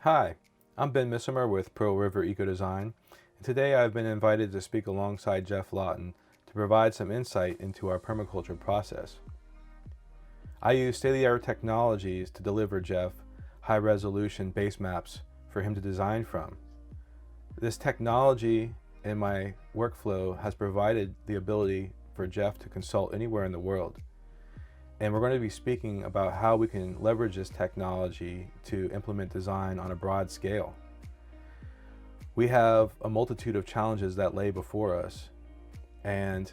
Hi, I'm Ben Missimer with Pearl River Eco Design, and today I've been invited to speak alongside Geoff Lawton to provide some insight into our permaculture process. I use state-of-the-art technologies to deliver Geoff high-resolution base maps for him to design from. This technology in my workflow has provided the ability for Geoff to consult anywhere in the world. And we're going to be speaking about how we can leverage this technology to implement design on a broad scale. We have a multitude of challenges that lay before us, and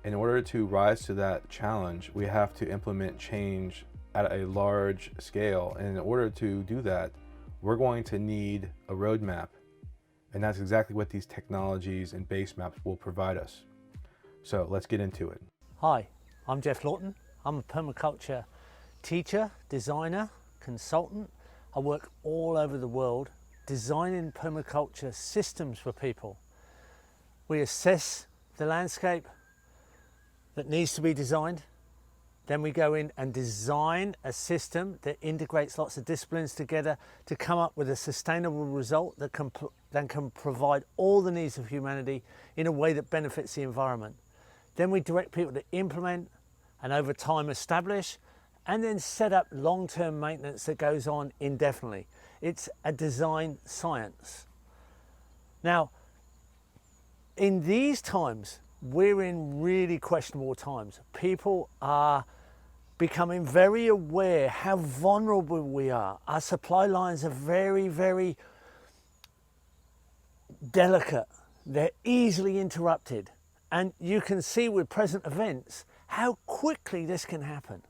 in order to rise to that challenge, we have to implement change at a large scale. And in order to do that, we're going to need a roadmap, and that's exactly what these technologies and base maps will provide us. So let's get into it. Hi, I'm Geoff Lawton. I'm a permaculture teacher, designer, consultant. I work all over the world designing permaculture systems for people. We assess the landscape that needs to be designed. Then we go in and design a system that integrates lots of disciplines together to come up with a sustainable result that can provide all the needs of humanity in a way that benefits the environment. Then we direct people to implement and over time establish and then set up long-term maintenance that goes on indefinitely. It's a design science. Now, in these times, we're in really questionable times. People are becoming very aware how vulnerable we are. Our supply lines are very, very delicate. They're easily interrupted. And you can see with present events how quickly this can happen.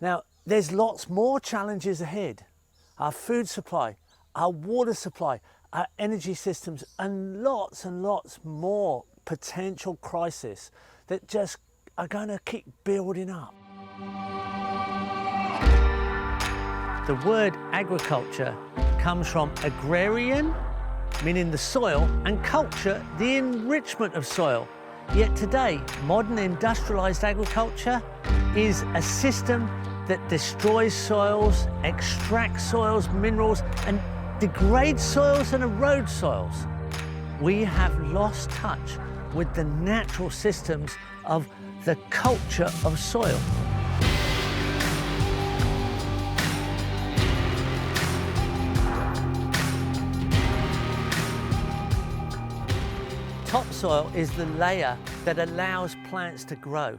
Now, there's lots more challenges ahead. Our food supply, our water supply, our energy systems, and lots more potential crises that just are going to keep building up. The word agriculture comes from agrarian, meaning the soil, and culture, the enrichment of soil. Yet today, modern industrialized agriculture is a system that destroys soils, extracts soils, minerals, and degrades soils and erodes soils. We have lost touch with the natural systems of the culture of soil. Topsoil is the layer that allows plants to grow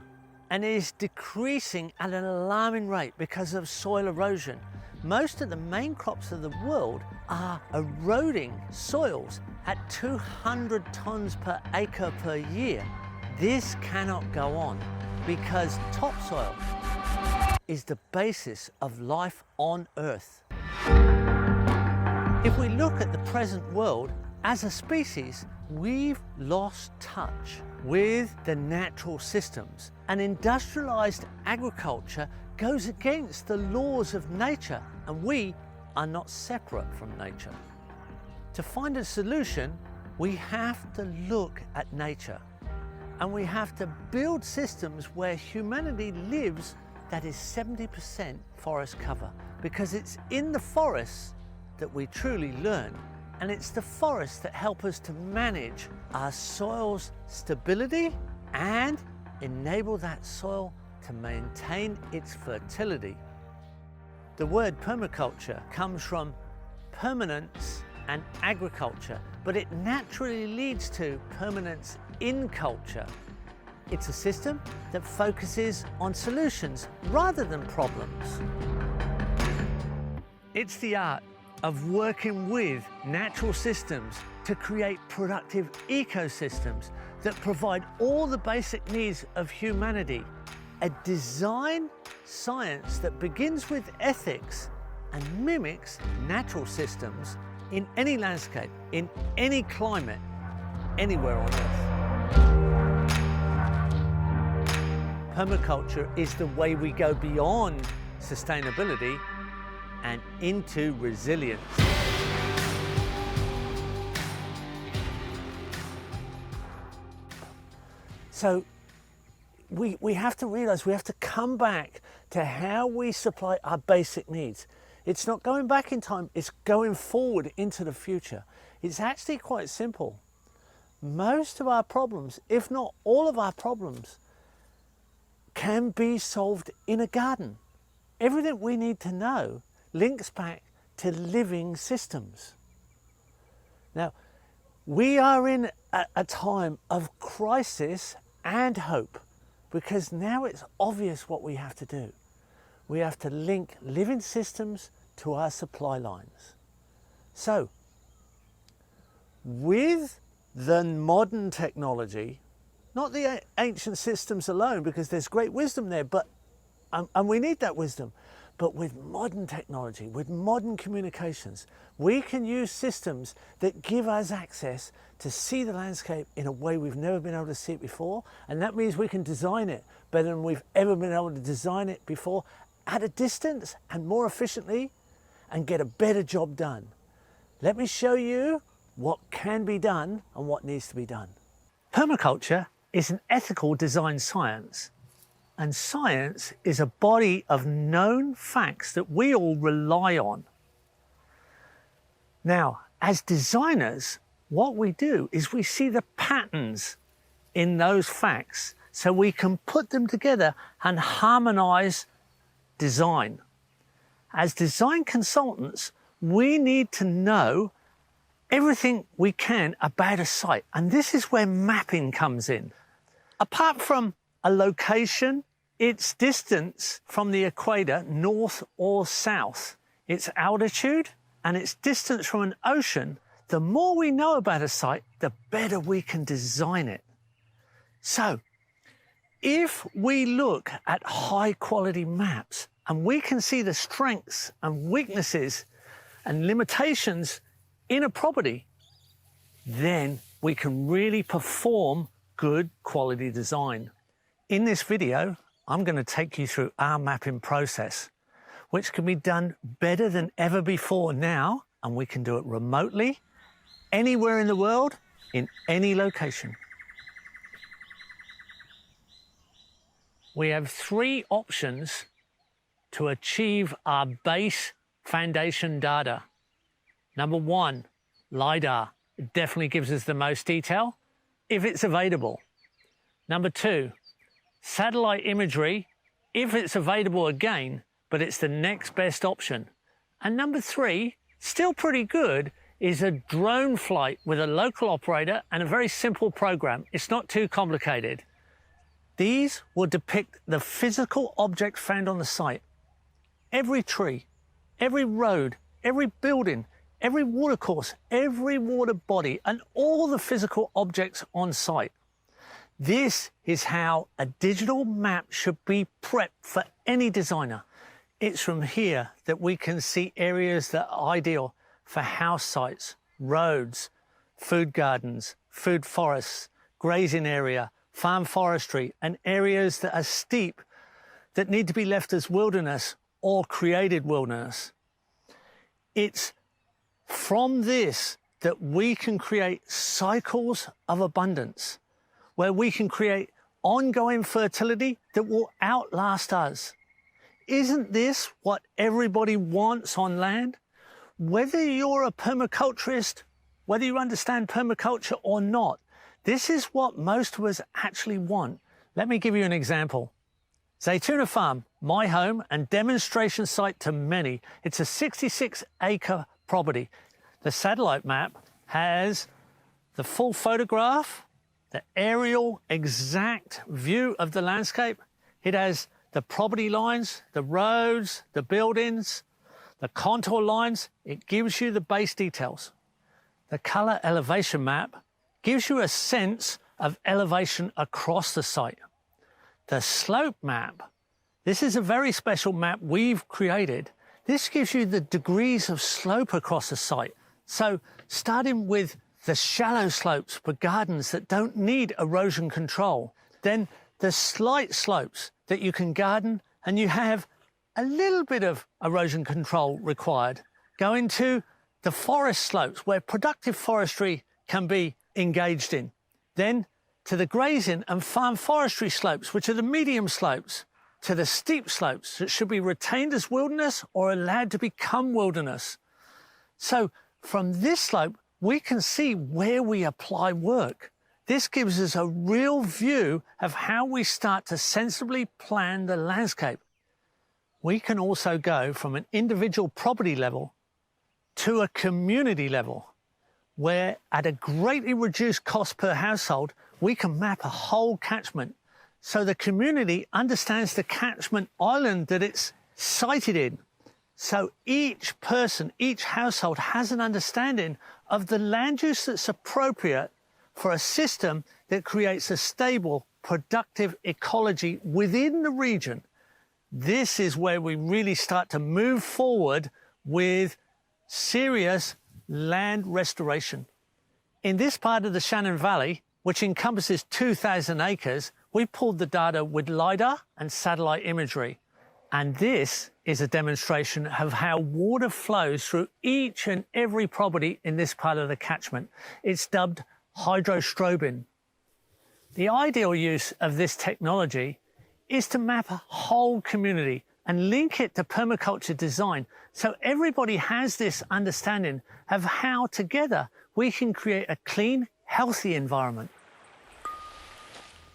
and is decreasing at an alarming rate because of soil erosion. Most of the main crops of the world are eroding soils at 200 tons per acre per year. This cannot go on because topsoil is the basis of life on Earth. If we look at the present world, as a species, we've lost touch with the natural systems, and industrialized agriculture goes against the laws of nature, and we are not separate from nature. To find a solution, we have to look at nature, and we have to build systems where humanity lives that is 70% forest cover, because it's in the forests that we truly learn. And it's the forests that help us to manage our soil's stability and enable that soil to maintain its fertility. The word permaculture comes from permanence and agriculture, but it naturally leads to permanence in culture. It's a system that focuses on solutions rather than problems. It's the art of working with natural systems to create productive ecosystems that provide all the basic needs of humanity. A design science that begins with ethics and mimics natural systems in any landscape, in any climate, anywhere on Earth. Permaculture is the way we go beyond sustainability and into resilience. So we have to realize we have to come back to how we supply our basic needs. It's not going back in time, it's going forward into the future. It's actually quite simple. Most of our problems, if not all of our problems, can be solved in a garden. Everything we need to know links back to living systems. Now, we are in a time of crisis and hope, because now it's obvious what we have to do. We have to link living systems to our supply lines. So, with the modern technology, not the ancient systems alone, because there's great wisdom there, but and we need that wisdom, but with modern technology, with modern communications, we can use systems that give us access to see the landscape in a way we've never been able to see it before, and that means we can design it better than we've ever been able to design it before, at a distance and more efficiently, and get a better job done. Let me show you what can be done and what needs to be done. Permaculture is an ethical design science, and science is a body of known facts that we all rely on. Now, as designers, what we do is we see the patterns in those facts so we can put them together and harmonize design. As design consultants, we need to know everything we can about a site, and this is where mapping comes in. Apart from a location, its distance from the equator, north or south, its altitude, and its distance from an ocean, the more we know about a site, the better we can design it. So, if we look at high quality maps and we can see the strengths and weaknesses and limitations in a property, then we can really perform good quality design. In this video, I'm going to take you through our mapping process, which can be done better than ever before now, and we can do it remotely, anywhere in the world, in any location. We have 3 options to achieve our base foundation data. Number 1, LiDAR. It definitely gives us the most detail if it's available. Number 2, satellite imagery, if it's available again, but it's the next best option. And number 3, still pretty good, is a drone flight with a local operator and a very simple program. It's not too complicated. These will depict the physical objects found on the site. Every tree, every road, every building, every watercourse, every water body, and all the physical objects on site. This is how a digital map should be prepped for any designer. It's from here that we can see areas that are ideal for house sites, roads, food gardens, food forests, grazing area, farm forestry, and areas that are steep that need to be left as wilderness or created wilderness. It's from this that we can create cycles of abundance, where we can create ongoing fertility that will outlast us. Isn't this what everybody wants on land? Whether you're a permaculturist, whether you understand permaculture or not, this is what most of us actually want. Let me give you an example. Zaytuna Farm, my home and demonstration site to many. It's a 66-acre property. The satellite map has the full photograph, the aerial exact view of the landscape. It has the property lines, the roads, the buildings, the contour lines. It gives you the base details. The color elevation map gives you a sense of elevation across the site. The slope map, this is a very special map we've created. This gives you the degrees of slope across the site. So starting with the shallow slopes for gardens that don't need erosion control, then the slight slopes that you can garden and you have a little bit of erosion control required, going to the forest slopes where productive forestry can be engaged in, then to the grazing and farm forestry slopes, which are the medium slopes, to the steep slopes that should be retained as wilderness or allowed to become wilderness. So from this slope, we can see where we apply work. This gives us a real view of how we start to sensibly plan the landscape. We can also go from an individual property level to a community level, where at a greatly reduced cost per household, we can map a whole catchment so the community understands the catchment island that it's sited in. So each person, each household has an understanding of the land use that's appropriate for a system that creates a stable, productive ecology within the region. This is where we really start to move forward with serious land restoration. In this part of the Shannon Valley, which encompasses 2,000 acres, we pulled the data with LiDAR and satellite imagery. And this is a demonstration of how water flows through each and every property in this part of the catchment. It's dubbed hydrostrobing. The ideal use of this technology is to map a whole community and link it to permaculture design, so everybody has this understanding of how together we can create a clean, healthy environment.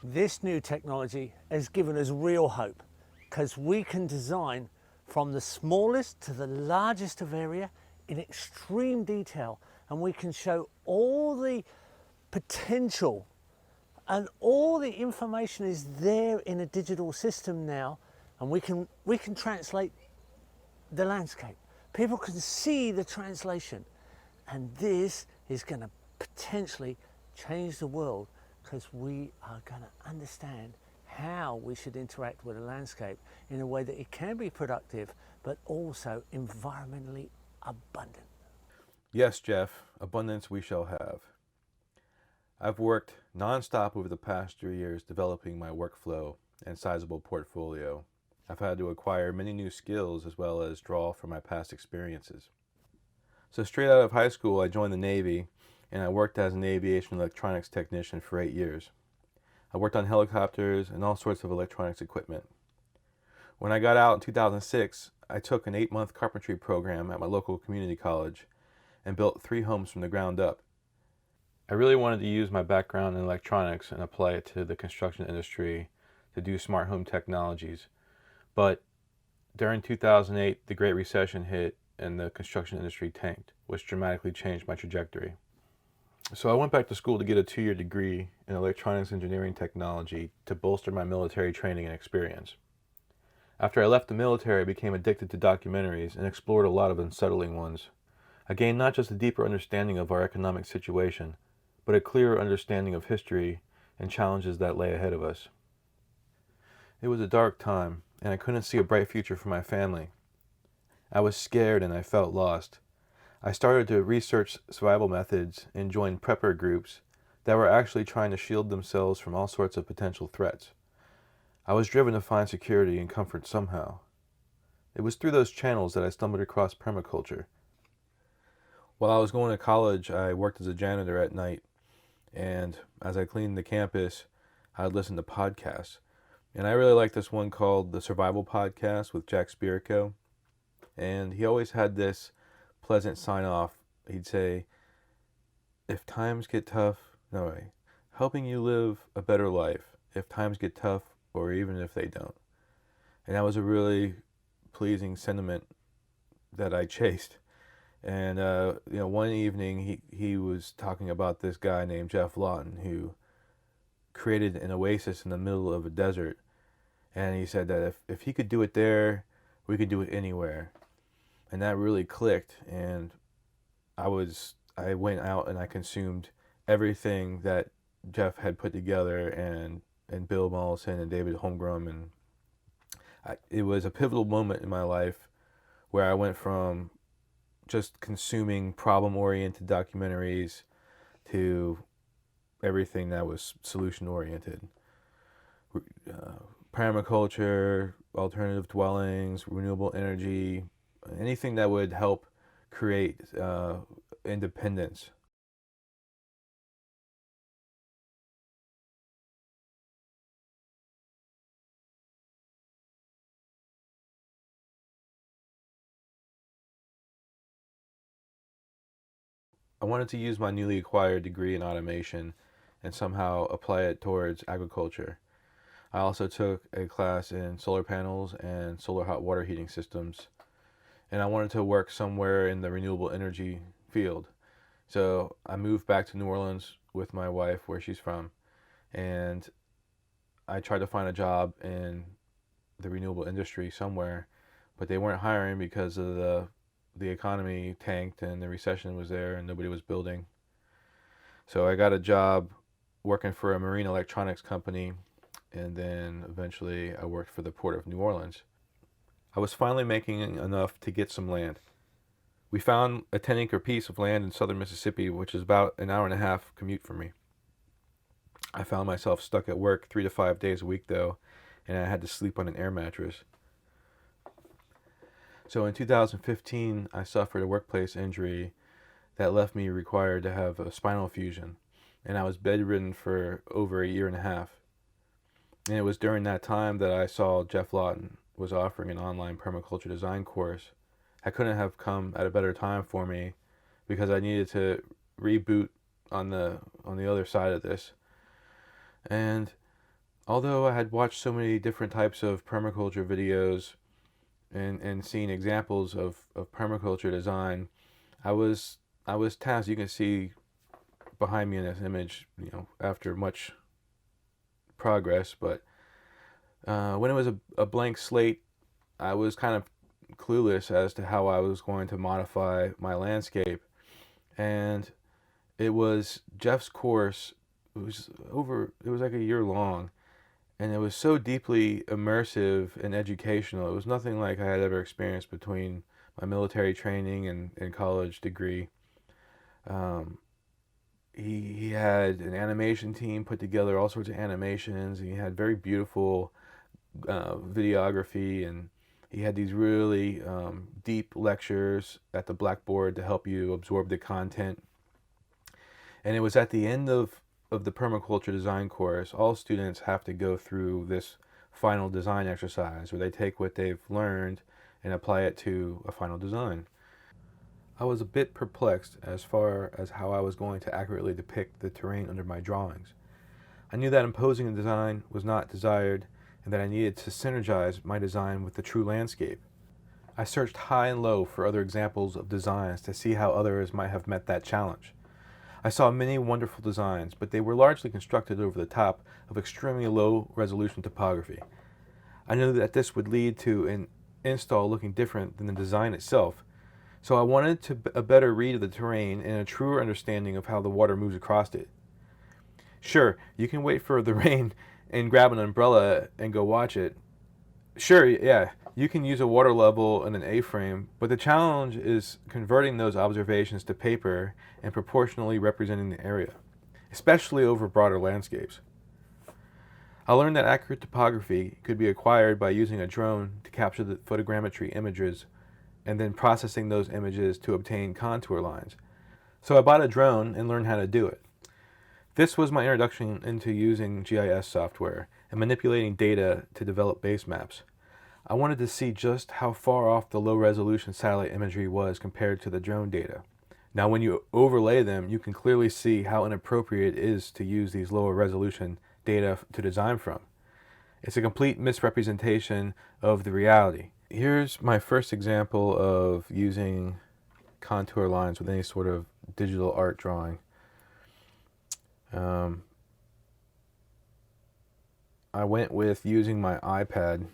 This new technology has given us real hope, because we can design from the smallest to the largest of area in extreme detail, and we can show all the potential and all the information is there in a digital system now, and we can translate the landscape. People can see the translation, and this is going to potentially change the world, because we are going to understand how we should interact with the landscape in a way that it can be productive but also environmentally abundant. Yes, Geoff, abundance we shall have. I've worked non-stop over the past 3 years developing my workflow and sizable portfolio. I've had to acquire many new skills as well as draw from my past experiences. So straight out of high school, I joined the Navy, and I worked as an aviation electronics technician for 8 years. I worked on helicopters and all sorts of electronics equipment. When I got out in 2006, I took an 8-month carpentry program at my local community college and built 3 homes from the ground up. I really wanted to use my background in electronics and apply it to the construction industry to do smart home technologies. But during 2008, the Great Recession hit and the construction industry tanked, which dramatically changed my trajectory. So I went back to school to get a 2-year degree in electronics engineering technology to bolster my military training and experience. After I left the military, I became addicted to documentaries and explored a lot of unsettling ones. I gained not just a deeper understanding of our economic situation, but a clearer understanding of history and challenges that lay ahead of us. It was a dark time, and I couldn't see a bright future for my family. I was scared and I felt lost. I started to research survival methods and joined prepper groups that were actually trying to shield themselves from all sorts of potential threats. I was driven to find security and comfort somehow. It was through those channels that I stumbled across permaculture. While I was going to college, I worked as a janitor at night, and as I cleaned the campus, I'd listen to podcasts. And I really liked this one called The Survival Podcast with Jack Spirko. And he always had this pleasant sign-off. He'd say, if times get tough, helping you live a better life if times get tough or even if they don't. And that was a really pleasing sentiment that I chased. And one evening he was talking about this guy named Geoff Lawton who created an oasis in the middle of a desert. And he said that if he could do it there, we could do it anywhere. And that really clicked, and I went out and I consumed everything that Geoff had put together, and Bill Mollison and David Holmgren, and it was a pivotal moment in my life where I went from just consuming problem-oriented documentaries to everything that was solution-oriented. Permaculture, alternative dwellings, renewable energy, anything that would help create independence. I wanted to use my newly acquired degree in automation and somehow apply it towards agriculture. I also took a class in solar panels and solar hot water heating systems, and I wanted to work somewhere in the renewable energy field. So I moved back to New Orleans with my wife, where she's from, and I tried to find a job in the renewable industry somewhere, but they weren't hiring because of the economy tanked and the recession was there and nobody was building. So I got a job working for a marine electronics company, and then eventually I worked for the Port of New Orleans. I was finally making enough to get some land. We found a 10-acre piece of land in southern Mississippi, which is about an hour and a half commute for me. I found myself stuck at work 3 to 5 days a week though, and I had to sleep on an air mattress. So in 2015, I suffered a workplace injury that left me required to have a spinal fusion, and I was bedridden for over a year and a half. And it was during that time that I saw Geoff Lawton was offering an online permaculture design course. I couldn't have come at a better time for me because I needed to reboot on the other side of this. And although I had watched so many different types of permaculture videos and seen examples of permaculture design, I was tasked. You can see behind me in this image, after much progress, but when it was a blank slate, I was kind of clueless as to how I was going to modify my landscape. And it was Geoff's course. It was like a year long, and it was so deeply immersive and educational. It was nothing like I had ever experienced between my military training and college degree. He had an animation team put together all sorts of animations. He had very beautiful videography, and he had these really deep lectures at the blackboard to help you absorb the content. And it was at the end of the permaculture design course, all students have to go through this final design exercise where they take what they've learned and apply it to a final design. I was a bit perplexed as far as how I was going to accurately depict the terrain under my drawings. I knew that imposing a design was not desired and that I needed to synergize my design with the true landscape. I searched high and low for other examples of designs to see how others might have met that challenge. I saw many wonderful designs, but they were largely constructed over the top of extremely low resolution topography. I knew that this would lead to an install looking different than the design itself, so I wanted a better read of the terrain and a truer understanding of how the water moves across it. Sure, you can wait for the rain and grab an umbrella and go watch it. Sure, yeah, you can use a water level and an A-frame, but the challenge is converting those observations to paper and proportionally representing the area, especially over broader landscapes. I learned that accurate topography could be acquired by using a drone to capture the photogrammetry images and then processing those images to obtain contour lines. So I bought a drone and learned how to do it. This was my introduction into using GIS software and manipulating data to develop base maps. I wanted to see just how far off the low-resolution satellite imagery was compared to the drone data. Now, when you overlay them, you can clearly see how inappropriate it is to use these lower resolution data to design from. It's a complete misrepresentation of the reality. Here's my first example of using contour lines with any sort of digital art drawing. I went with using my iPad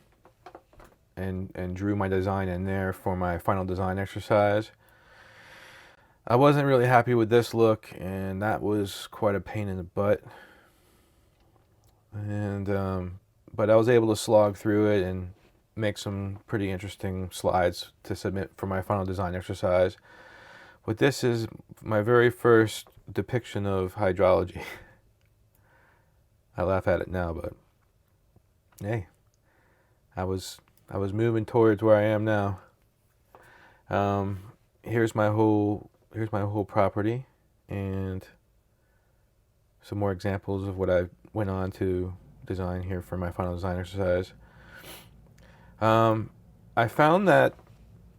and drew my design in there for my final design exercise. I wasn't really happy with this look, and that was quite a pain in the butt. But I was able to slog through it and make some pretty interesting slides to submit for my final design exercise. But this is my very first depiction of hydrology. I laugh at it now, but hey, I was moving towards where I am now. Here's my whole property and some more examples of what I went on to design here for my final design exercise. I found that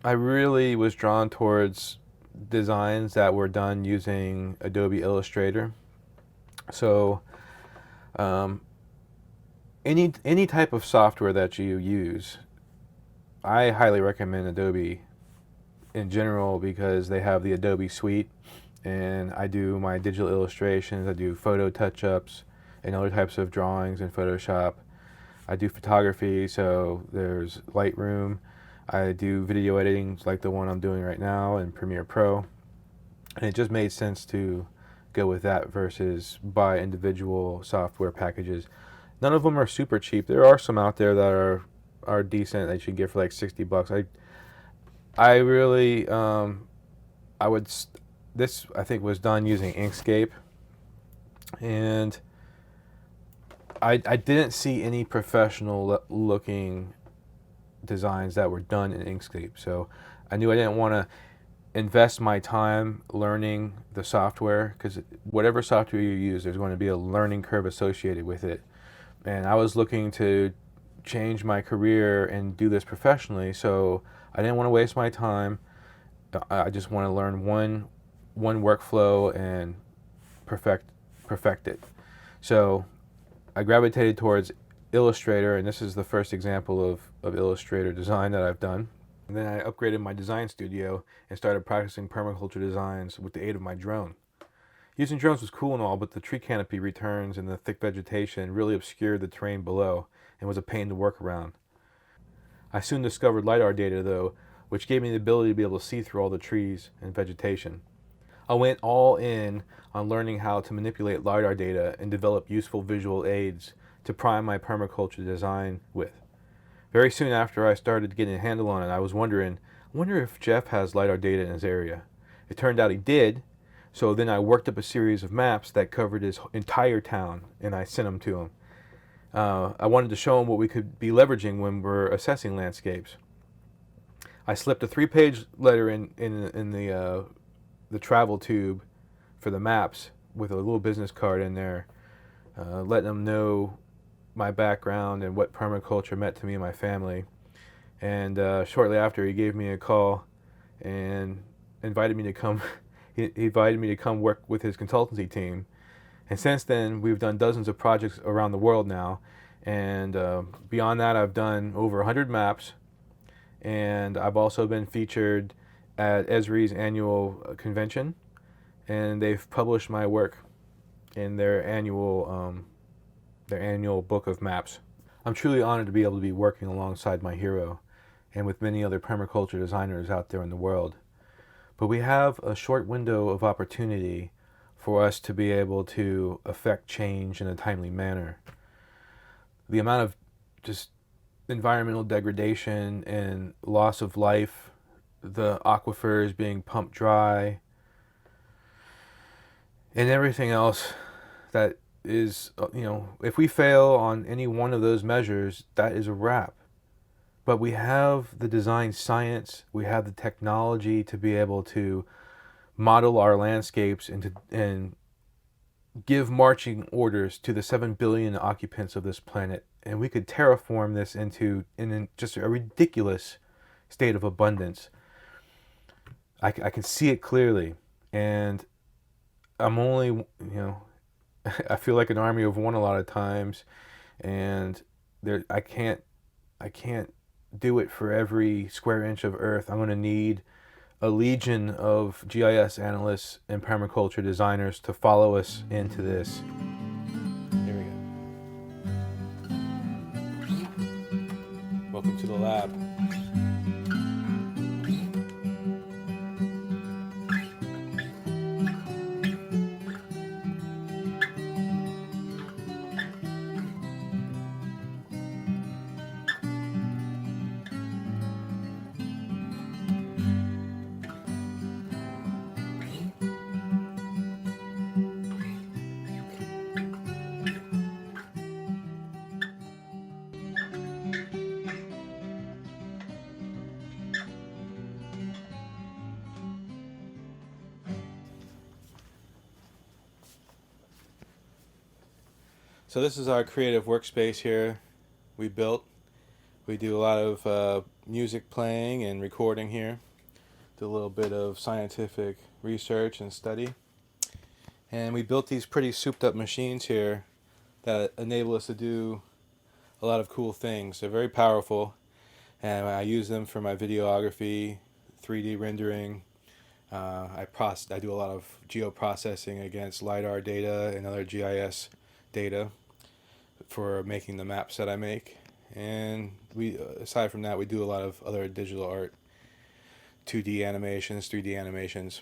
I really was drawn towards designs that were done using Adobe Illustrator. So any type of software that you use, I highly recommend Adobe in general because they have the Adobe suite, and I do my digital illustrations, I do photo touch-ups and other types of drawings in Photoshop. I do photography, so there's Lightroom. I do video editing like the one I'm doing right now in Premiere Pro. And it just made sense to go with that versus buy individual software packages. None of them are super cheap. There are some out there that are decent that you can get for like $60. I really I would this I think was done using Inkscape, and I didn't see any professional looking designs that were done in Inkscape. So I knew I didn't want to invest my time learning the software, because whatever software you use, there's going to be a learning curve associated with it. And I was looking to change my career and do this professionally, so I didn't want to waste my time. I just want to learn one workflow and perfect it. So I gravitated towards Illustrator, and this is the first example of Illustrator design that I've done. And then I upgraded my design studio and started practicing permaculture designs with the aid of my drone. Using drones was cool and all, but the tree canopy returns and the thick vegetation really obscured the terrain below and was a pain to work around. I soon discovered LiDAR data though, which gave me the ability to be able to see through all the trees and vegetation. I went all in on learning how to manipulate LiDAR data and develop useful visual aids to prime my permaculture design with. Very soon after I started getting a handle on it, I wonder if Geoff has LiDAR data in his area. It turned out he did, so then I worked up a series of maps that covered his entire town, and I sent them to him. I wanted to show him what we could be leveraging when we're assessing landscapes. I slipped a 3-page letter in the travel tube for the maps with a little business card in there, letting them know my background and what permaculture meant to me and my family. And shortly after, he gave me a call and invited me to come. He invited me to come work with his consultancy team. And since then, we've done dozens of projects around the world now. And beyond that, I've done over 100 maps. And I've also been featured at Esri's annual convention. And they've published my work in their annual book of maps. I'm truly honored to be able to be working alongside my hero and with many other permaculture designers out there in the world. But we have a short window of opportunity for us to be able to affect change in a timely manner. The amount of just environmental degradation and loss of life, the aquifers being pumped dry, and everything else that is, if we fail on any one of those measures, that is a wrap. But we have the design science, we have the technology to be able to model our landscapes and give marching orders to the 7 billion occupants of this planet, and we could terraform this into just a ridiculous state of abundance. I can see it clearly, and I'm only, I feel like an army of one a lot of times, and I can't do it for every square inch of earth. I'm going to need a legion of GIS analysts and permaculture designers to follow us into this. Here we go. Welcome to the lab. So this is our creative workspace here we built. We do a lot of music playing and recording here. did a little bit of scientific research and study. And we built these pretty souped up machines here that enable us to do a lot of cool things. They're very powerful, and I use them for my videography, 3D rendering. I do a lot of geoprocessing against LiDAR data and other GIS data for making the maps that I make. And aside from that, we do a lot of other digital art, 2D animations, 3D animations.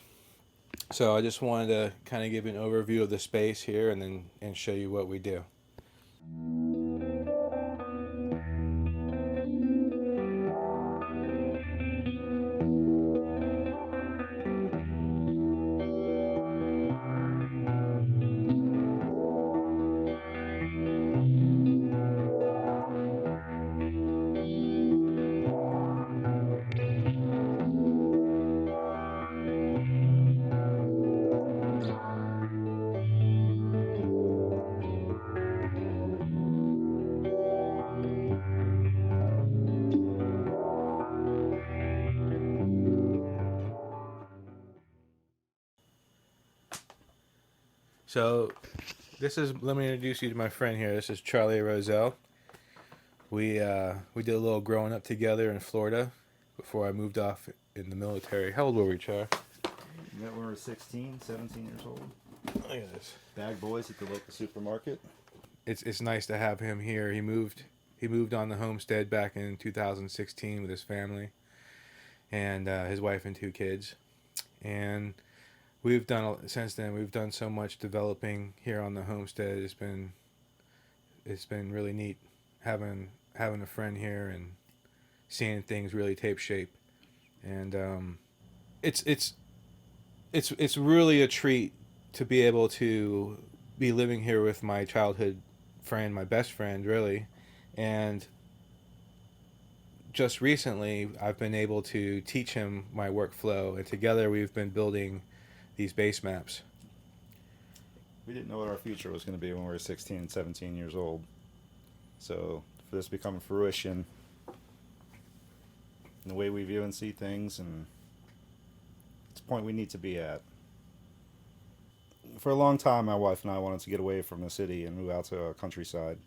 So I just wanted to kind of give an overview of the space here and show you what we do. So let me introduce you to my friend here. This is Charlie Roselle. We did a little growing up together in Florida before I moved off in the military. How old were we, Char? Yeah, we were 16, 17 years old. Look at this. Bag boys at the local supermarket. It's nice to have him here. He moved on the homestead back in 2016 with his family and his wife and 2 kids. And since then we've done so much developing here on the homestead. It's been really neat having a friend here and seeing things really take shape. And it's really a treat to be able to be living here with my childhood friend, my best friend, really. And just recently I've been able to teach him my workflow, and together we've been building these base maps. We didn't know what our future was going to be when we were 16 and 17 years old. So for this to become fruition, in the way we view and see things, and it's the point we need to be at. For a long time, my wife and I wanted to get away from the city and move out to a countryside,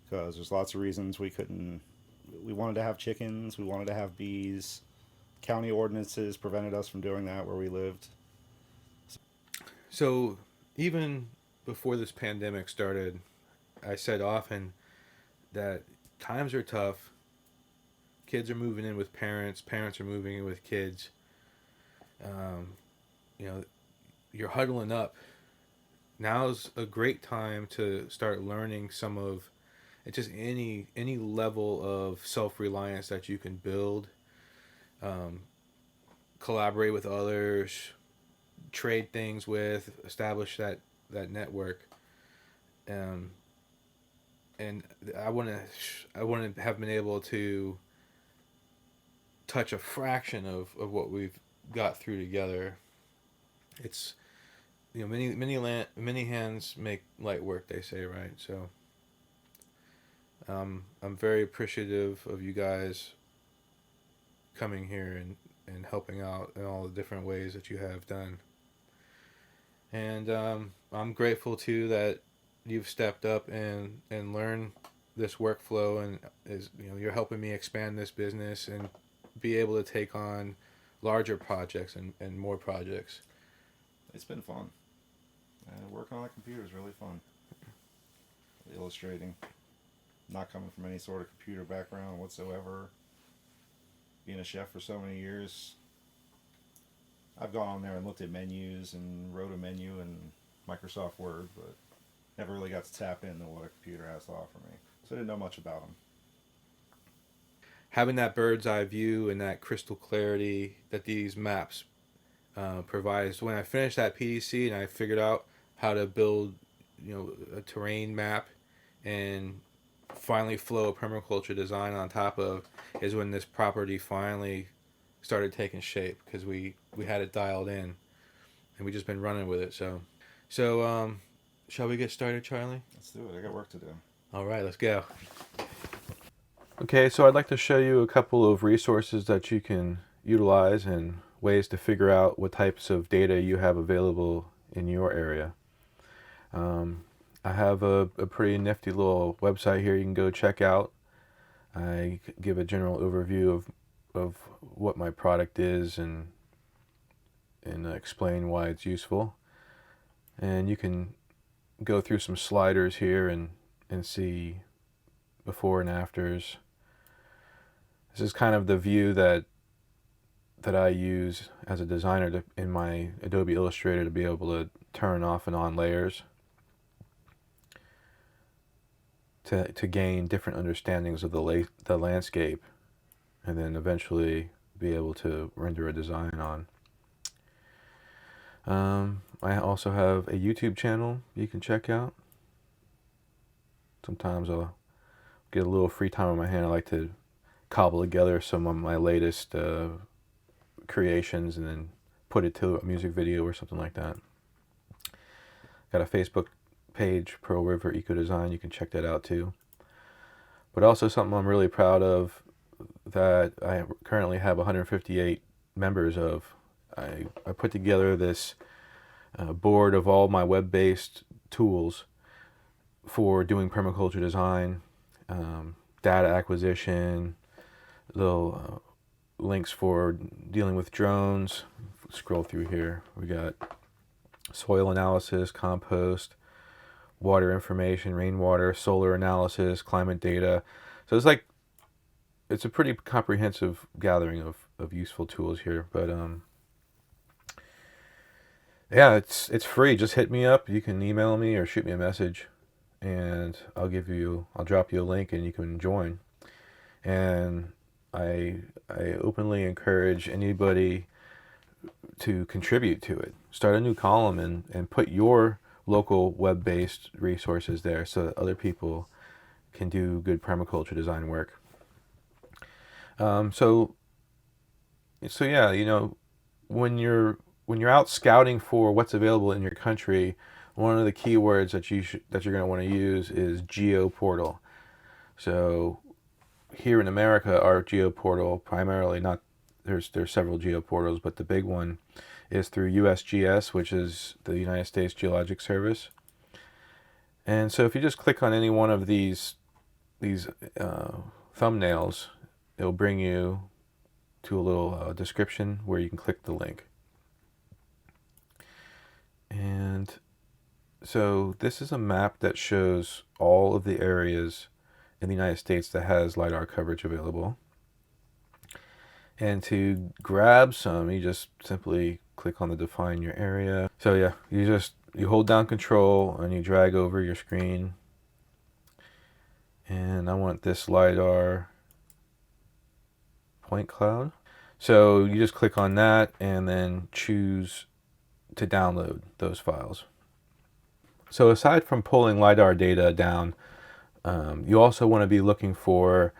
because there's lots of reasons we couldn't. We wanted to have chickens, we wanted to have bees. County ordinances prevented us from doing that where we lived. So even before this pandemic started, I said often that times are tough. Kids are moving in with parents. Parents are moving in with kids. You're huddling up. Now's a great time to start learning some of just any level of self-reliance that you can build. Collaborate with others, trade things with, establish that network. And I wouldn't have been able to touch a fraction of what we've got through together. It's many hands make light work, they say, right? So I'm very appreciative of you guys coming here and helping out in all the different ways that you have done. And I'm grateful too that you've stepped up and learned this workflow, and you're helping me expand this business and be able to take on larger projects and more projects. It's been fun. Working on a computer is really fun. Illustrating, not coming from any sort of computer background whatsoever. Being a chef for so many years, I've gone on there and looked at menus and wrote a menu in Microsoft Word, but never really got to tap into what a computer has to offer me. So I didn't know much about them. Having that bird's eye view and that crystal clarity that these maps provides. When I finished that PDC and I figured out how to build, a terrain map and finally flow a permaculture design on top of, is when this property finally started taking shape, because we had it dialed in and we just been running with it. So shall we get started, Charlie? Let's do it. I got work to do. All right, let's go. Okay, so I'd like to show you a couple of resources that you can utilize and ways to figure out what types of data you have available in your area. I have a pretty nifty little website here you can go check out. I give a general overview of what my product is and explain why it's useful. And you can go through some sliders here and see before and afters. This is kind of the view that I use as a designer in my Adobe Illustrator to be able to turn off and on layers to gain different understandings of the landscape, and then eventually be able to render a design on. I also have a YouTube channel you can check out. Sometimes I'll get a little free time on my hand. I like to cobble together some of my latest creations and then put it to a music video or something like that. Got a Facebook page, Pearl River Eco Design. You can check that out too. But also something I'm really proud of that I currently have 158 members of. I put together this board of all my web-based tools for doing permaculture design, data acquisition, little links for dealing with drones. Scroll through here. We got soil analysis, compost, water information, rainwater, solar analysis, climate data. So it's a pretty comprehensive gathering of useful tools here. But yeah, it's free. Just hit me up. You can email me or shoot me a message, and I'll drop you a link and you can join. And I openly encourage anybody to contribute to it. Start a new column and put your local web-based resources there so that other people can do good permaculture design work. So yeah, when you're out scouting for what's available in your country, one of the keywords that you're going to want to use is geoportal. So here in America, our geoportal primarily, not there's several geoportals, but the big one is through USGS, which is the United States Geologic Service. And so if you just click on any one of these thumbnails, it'll bring you to a little description where you can click the link. And so this is a map that shows all of the areas in the United States that has LiDAR coverage available. And to grab some, you just simply click on the define your area. So yeah, you hold down control and you drag over your screen. And I want this LiDAR point cloud. So you just click on that and then choose to download those files. So aside from pulling LiDAR data down, you also want to be looking for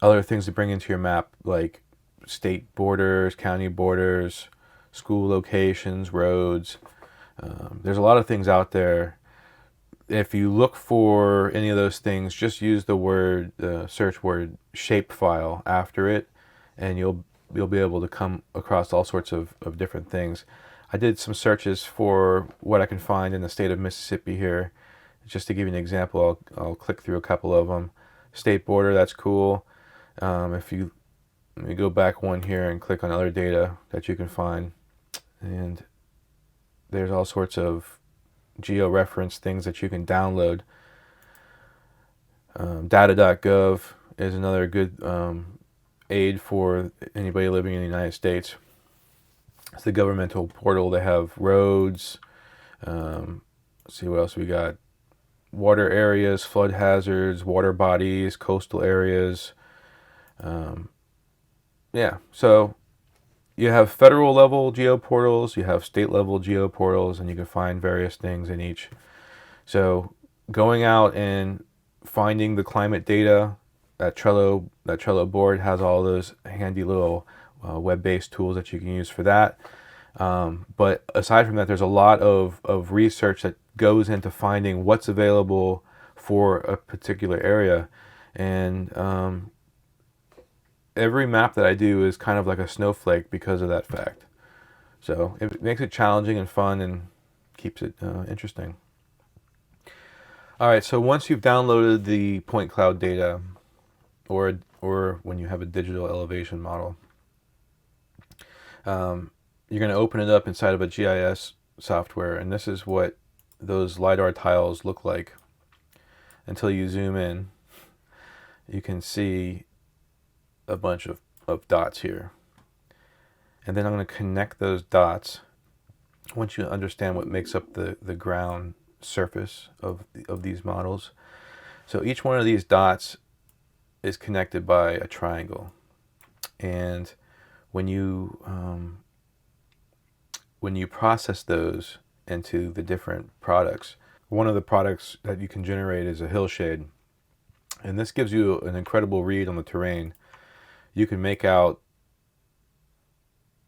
other things to bring into your map, like state borders, county borders, school locations, roads. There's a lot of things out there. If you look for any of those things, just use the search word shapefile after it, and you'll be able to come across all sorts of different things. I did some searches for what I can find in the state of Mississippi here. Just to give you an example, I'll click through a couple of them. State border, that's cool. Let me go back one here and click on other data that you can find. And there's all sorts of geo-reference things that you can download. Data.gov is another good aid for anybody living in the United States. It's the governmental portal. They have roads. Let's see what else we got. Water areas, flood hazards, water bodies, coastal areas. Yeah, so you have federal level geoportals, you have state level geoportals, and you can find various things in each. So going out and finding the climate data, that Trello board has all those handy little web-based tools that you can use for that. But aside from that, there's a lot of research that goes into finding what's available for a particular area. And every map that I do is kind of like a snowflake because of that fact. So it makes it challenging and fun and keeps it interesting. All right, so once you've downloaded the point cloud data, or when you have a digital elevation model, you're going to open it up inside of a GIS software, and this is what those LiDAR tiles look like. Until you zoom in, you can see a bunch of dots here. And then I'm going to connect those dots. Once you understand what makes up the ground surface of these models. So each one of these dots is connected by a triangle. And when you process those into the different products, one of the products that you can generate is a hillshade. And this gives you an incredible read on the terrain. You can make out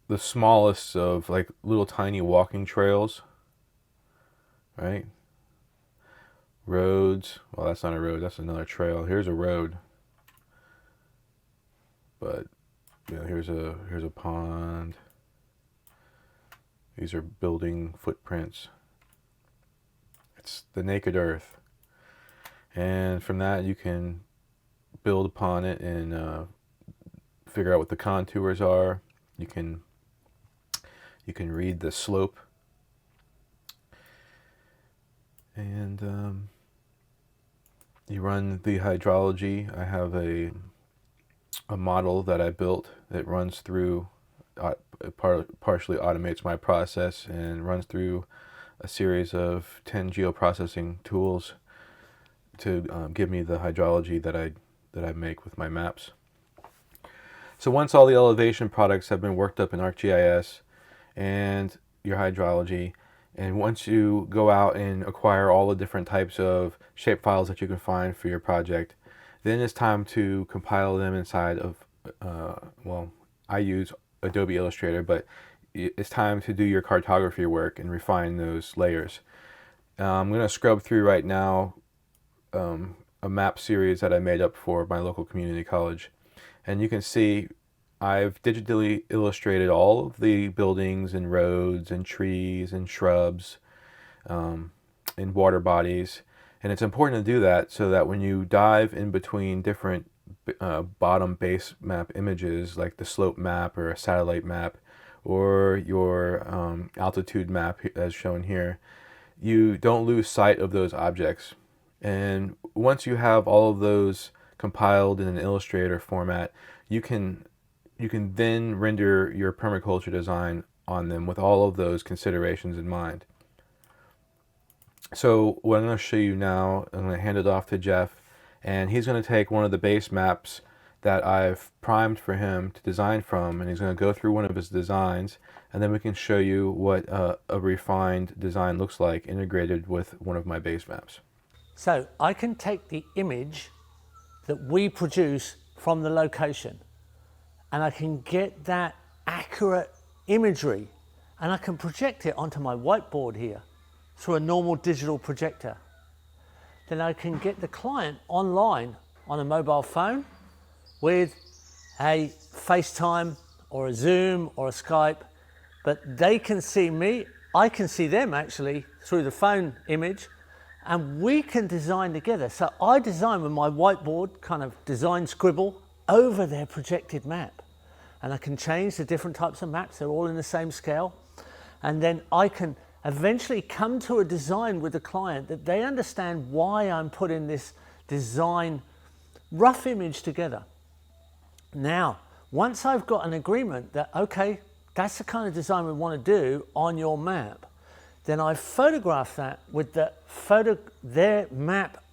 the smallest of like little tiny walking trails, right? Roads. Well, that's not a road, that's another trail. Here's a road. But you know, here's a pond. These are building footprints. It's the naked earth. And from that you can build upon it and figure out what the contours are. You can read the slope. And you run the hydrology. I have a model that I built that runs through, partially automates my process and runs through a series of 10 geoprocessing tools to give me the hydrology that I make with my maps. So once all the elevation products have been worked up in ArcGIS and your hydrology, and once you go out and acquire all the different types of shapefiles that you can find for your project, then it's time to compile them inside of, well, I use Adobe Illustrator, but it's time to do your cartography work and refine those layers. I'm going to scrub through right now a map series that I made up for my local community college. And you can see I've digitally illustrated all of the buildings and roads and trees and shrubs and water bodies. And it's important to do that so that when you dive in between different bottom base map images, like the slope map or a satellite map or your altitude map as shown here, you don't lose sight of those objects. And once you have all of those compiled in an Illustrator format, you can then render your permaculture design on them with all of those considerations in mind. So what I'm going to show you now, I'm going to hand it off to Geoff, and he's going to take one of the base maps that I've primed for him to design from, and he's going to go through one of his designs, and then we can show you what a refined design looks like integrated with one of my base maps. So I can take the image that we produce from the location, and I can get that accurate imagery, and I can project it onto my whiteboard here through a normal digital projector. Then I can get the client online on a mobile phone with a FaceTime or a Zoom or a Skype, but they can see me, I can see them actually through the phone image, and we can design together. So I design with my whiteboard, kind of design scribble over their projected map. And I can change the different types of maps, they're all in the same scale. And then I can eventually come to a design with the client that they understand why I'm putting this design rough image together. Now, once I've got an agreement that, okay, that's the kind of design we want to do on your map, then I photograph that with their map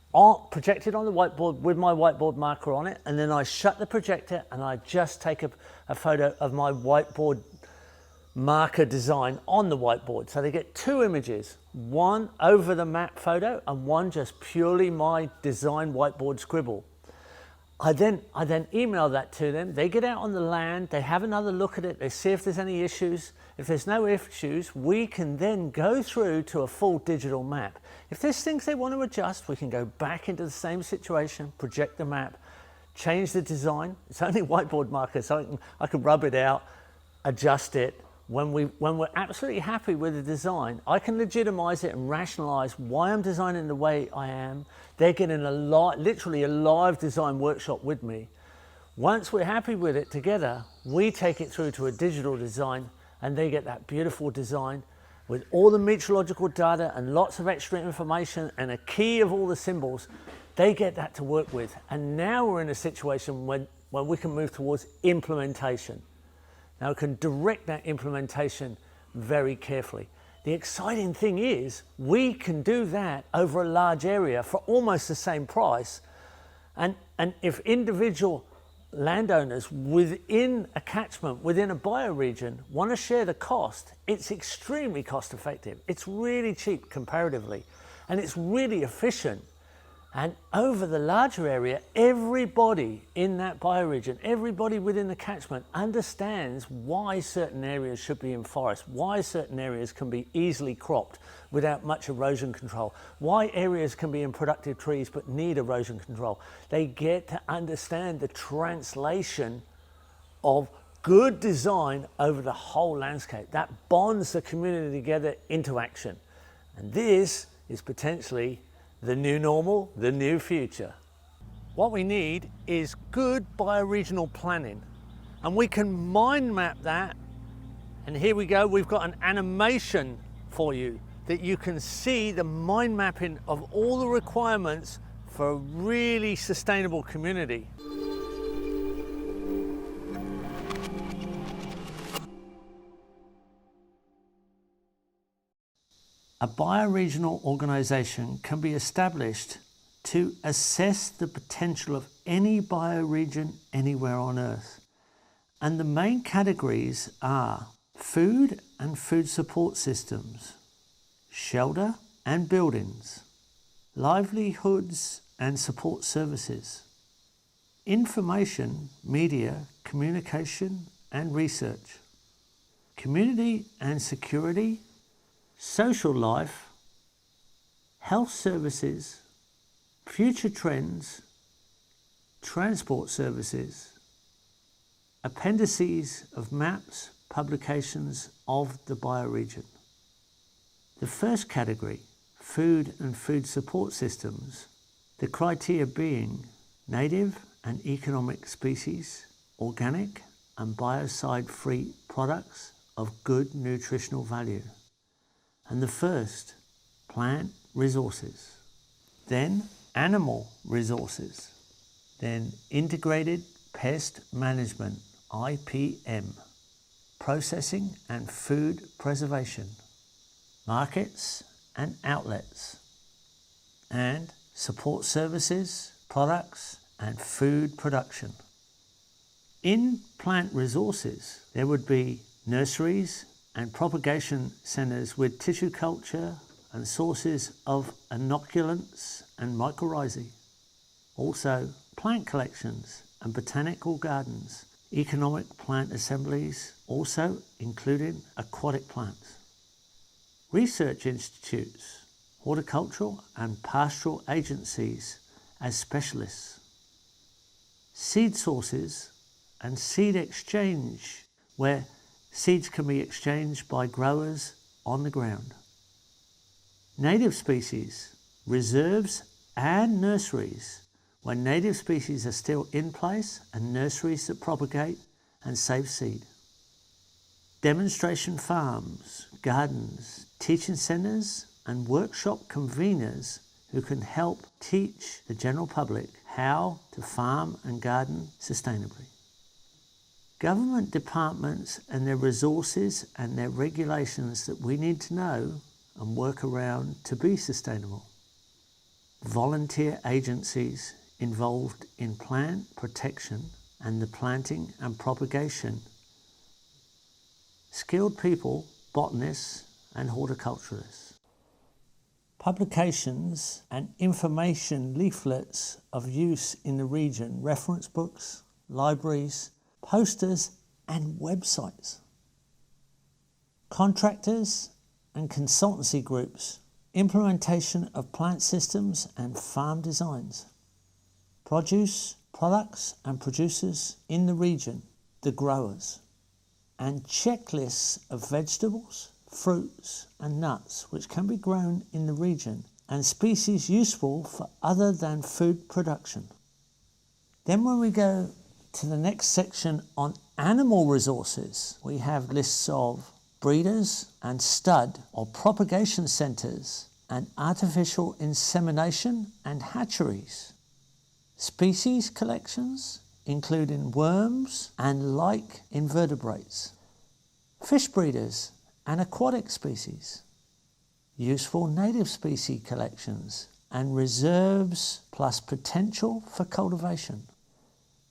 projected on the whiteboard with my whiteboard marker on it, and then I shut the projector and I just take a photo of my whiteboard marker design on the whiteboard. So they get two images, one over the map photo and one just purely my design whiteboard scribble. I then email that to them. They get out on the land, they have another look at it, they see if there's any issues. If there's no issues, we can then go through to a full digital map. If there's things they want to adjust, we can go back into the same situation, project the map, change the design. It's only whiteboard marker, so I can rub it out, adjust it. When we're absolutely happy with the design, I can legitimize it and rationalize why I'm designing the way I am. They're getting literally a live design workshop with me. Once we're happy with it together, we take it through to a digital design, and they get that beautiful design with all the meteorological data and lots of extra information and a key of all the symbols. They get that to work with. And now we're in a situation when we can move towards implementation. Now we can direct that implementation very carefully. The exciting thing is we can do that over a large area for almost the same price. And if individual landowners within a catchment, within a bioregion, want to share the cost, it's extremely cost effective. It's really cheap comparatively, and it's really efficient. And over the larger area, everybody in that bioregion, everybody within the catchment understands why certain areas should be in forest, why certain areas can be easily cropped without much erosion control, why areas can be in productive trees but need erosion control. They get to understand the translation of good design over the whole landscape. That bonds the community together into action. And this is potentially the new normal, the new future. What we need is good bioregional planning, and we can mind map that. And here we go, we've got an animation for you that you can see the mind mapping of all the requirements for a really sustainable community. A bioregional organisation can be established to assess the potential of any bioregion anywhere on Earth. And the main categories are food and food support systems, shelter and buildings, livelihoods and support services, information, media, communication and research, community and security, social life, health services, future trends, transport services, appendices of maps, publications of the bioregion. The first category, food and food support systems, the criteria being native and economic species, organic and biocide-free products of good nutritional value. And the first, plant resources, then animal resources, then integrated pest management, IPM, processing and food preservation, markets and outlets, and support services, products and food production. In plant resources, there would be nurseries and propagation centres with tissue culture and sources of inoculants and mycorrhizae. Also, plant collections and botanical gardens, economic plant assemblies, also including aquatic plants. Research institutes, horticultural and pastoral agencies as specialists. Seed sources and seed exchange, where seeds can be exchanged by growers on the ground. Native species, reserves and nurseries, where native species are still in place, and nurseries that propagate and save seed. Demonstration farms, gardens, teaching centres and workshop conveners who can help teach the general public how to farm and garden sustainably. Government departments and their resources and their regulations that we need to know and work around to be sustainable. Volunteer agencies involved in plant protection and the planting and propagation. Skilled people, botanists and horticulturists. Publications and information leaflets of use in the region, reference books, libraries, posters and websites. Contractors and consultancy groups, implementation of plant systems and farm designs. Produce products and producers in the region, the growers, and checklists of vegetables, fruits and nuts which can be grown in the region and species useful for other than food production. Then when we go to the next section on animal resources, we have lists of breeders and stud or propagation centres and artificial insemination and hatcheries. Species collections, including worms and like invertebrates. Fish breeders and aquatic species. Useful native species collections and reserves plus potential for cultivation.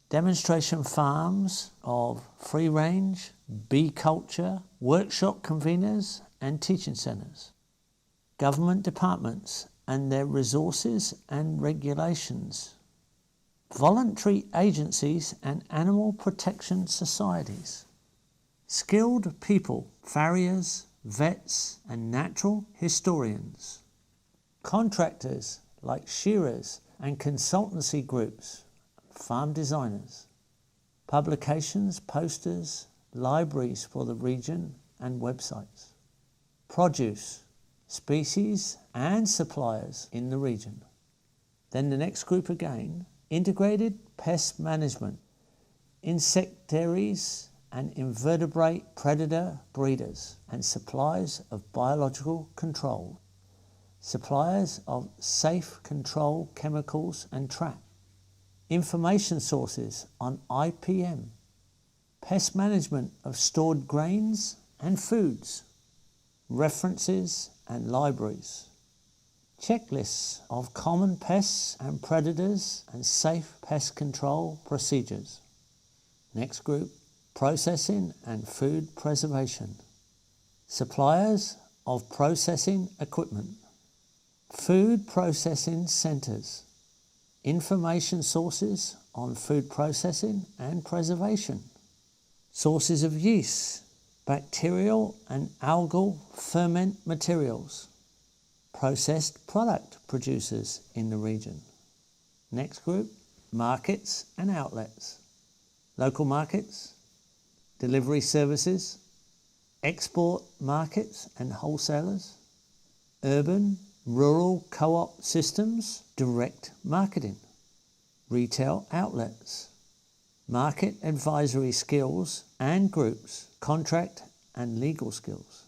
Demonstration farms of free range, bee culture, workshop conveners and teaching centres. Government departments and their resources and regulations. Voluntary agencies and animal protection societies. Skilled people, farriers, vets and natural historians. Contractors like shearers and consultancy groups, farm designers. Publications, posters, libraries for the region and websites. Produce, species and suppliers in the region. Then the next group again, integrated pest management, insectaries and invertebrate predator breeders and suppliers of biological control, suppliers of safe control chemicals and trap, information sources on IPM, pest management of stored grains and foods, references and libraries, checklists of common pests and predators and safe pest control procedures. Next group, processing and food preservation, suppliers of processing equipment, food processing centres, information sources on food processing and preservation, sources of yeast, bacterial and algal ferment materials, processed product producers in the region. Next group, markets and outlets, local markets, delivery services, export markets and wholesalers, urban, rural co-op systems, direct marketing, retail outlets, market advisory skills and groups, contract and legal skills,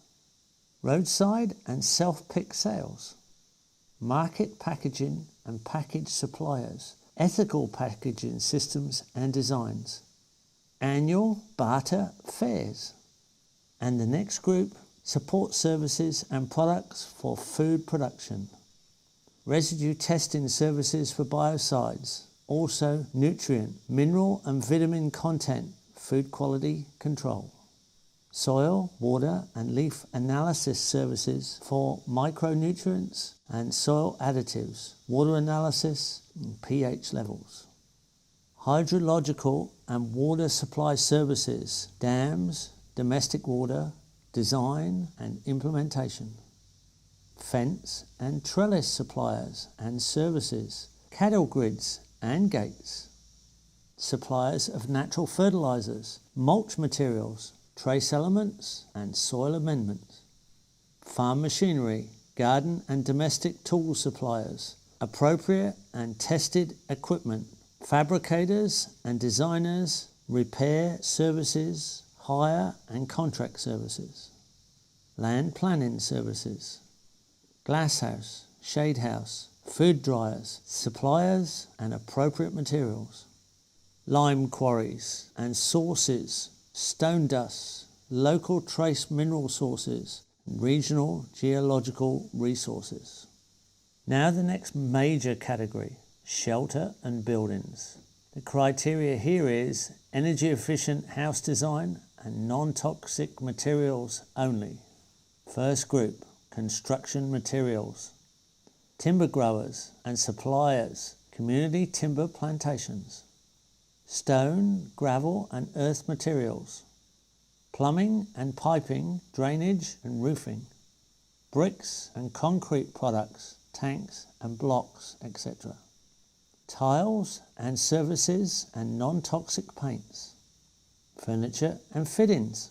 roadside and self-pick sales, market packaging and package suppliers, ethical packaging systems and designs, annual barter fairs. And the next group, support services and products for food production, residue testing services for biocides, also nutrient, mineral and vitamin content, food quality control, soil, water and leaf analysis services for micronutrients and soil additives, water analysis and pH levels, hydrological and water supply services, dams, domestic water, design and implementation, fence and trellis suppliers and services, cattle grids and gates, suppliers of natural fertilizers, mulch materials, trace elements and soil amendments, farm machinery, garden and domestic tool suppliers, appropriate and tested equipment, fabricators and designers, repair services, hire and contract services, land planning services, glasshouse, shade house, food dryers, suppliers and appropriate materials, lime quarries and sources, stone dust, local trace mineral sources, and regional geological resources. Now the next major category, shelter and buildings. The criteria here is energy efficient house design and non-toxic materials only. First group, construction materials, timber growers and suppliers, community timber plantations, stone, gravel and earth materials, plumbing and piping, drainage and roofing, bricks and concrete products, tanks and blocks, etc. tiles and services and non-toxic paints, furniture and fittings,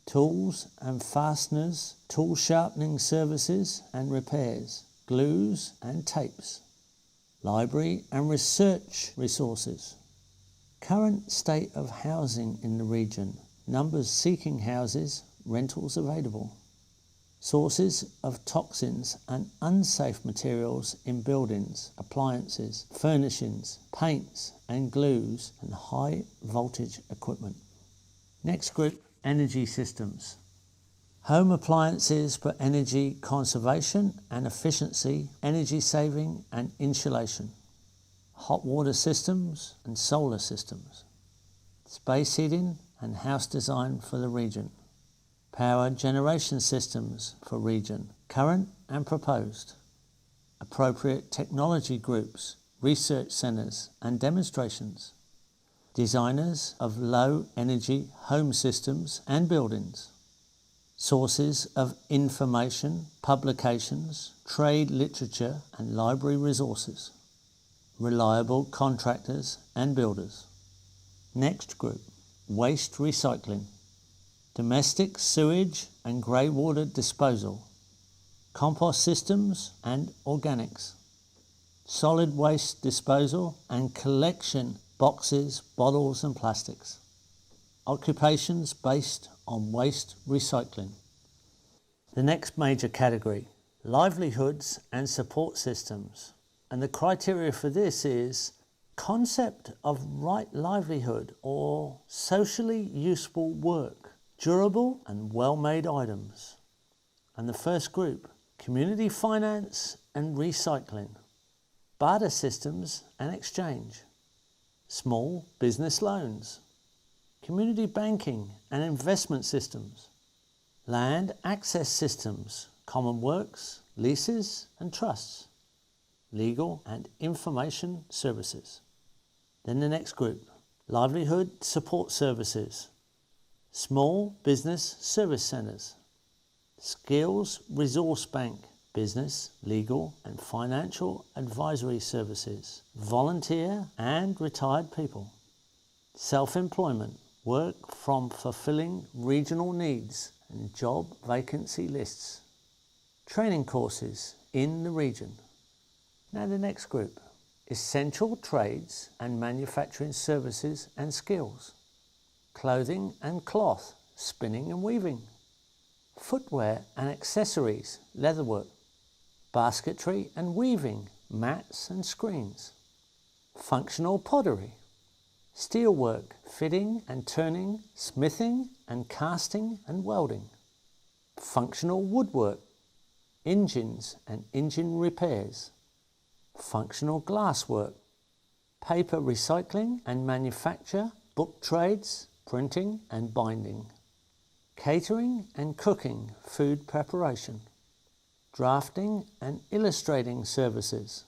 tools and fasteners, tool sharpening services and repairs, glues and tapes, library and research resources. Current state of housing in the region, numbers seeking houses, rentals available. Sources of toxins and unsafe materials in buildings, appliances, furnishings, paints and glues and high voltage equipment. Next group, energy systems. Home appliances for energy conservation and efficiency, energy saving and insulation. Hot water systems and solar systems. Space heating and house design for the region. Power generation systems for region, current and proposed. Appropriate technology groups, research centres and demonstrations. Designers of low energy home systems and buildings. Sources of information, publications, trade literature and library resources. Reliable contractors and builders. Next group, waste recycling. Domestic sewage and grey water disposal, compost systems and organics, solid waste disposal and collection, boxes, bottles and plastics, occupations based on waste recycling. The next major category, livelihoods and support systems. And the criteria for this is concept of right livelihood or socially useful work, durable and well-made items. And the first group, community finance and recycling, barter systems and exchange, small business loans, community banking and investment systems, land access systems, common works, leases and trusts, legal and information services. Then the next group, livelihood support services, small business service centres, skills resource bank, business, legal and financial advisory services, volunteer and retired people, self-employment, work from fulfilling regional needs and job vacancy lists, training courses in the region. Now the next group, essential trades and manufacturing services and skills, clothing and cloth, spinning and weaving, footwear and accessories, leatherwork, basketry and weaving, mats and screens, functional pottery, steelwork, fitting and turning, smithing and casting and welding, functional woodwork, engines and engine repairs, functional glasswork, paper recycling and manufacture, book trades, printing and binding, catering and cooking, food preparation, drafting and illustrating services,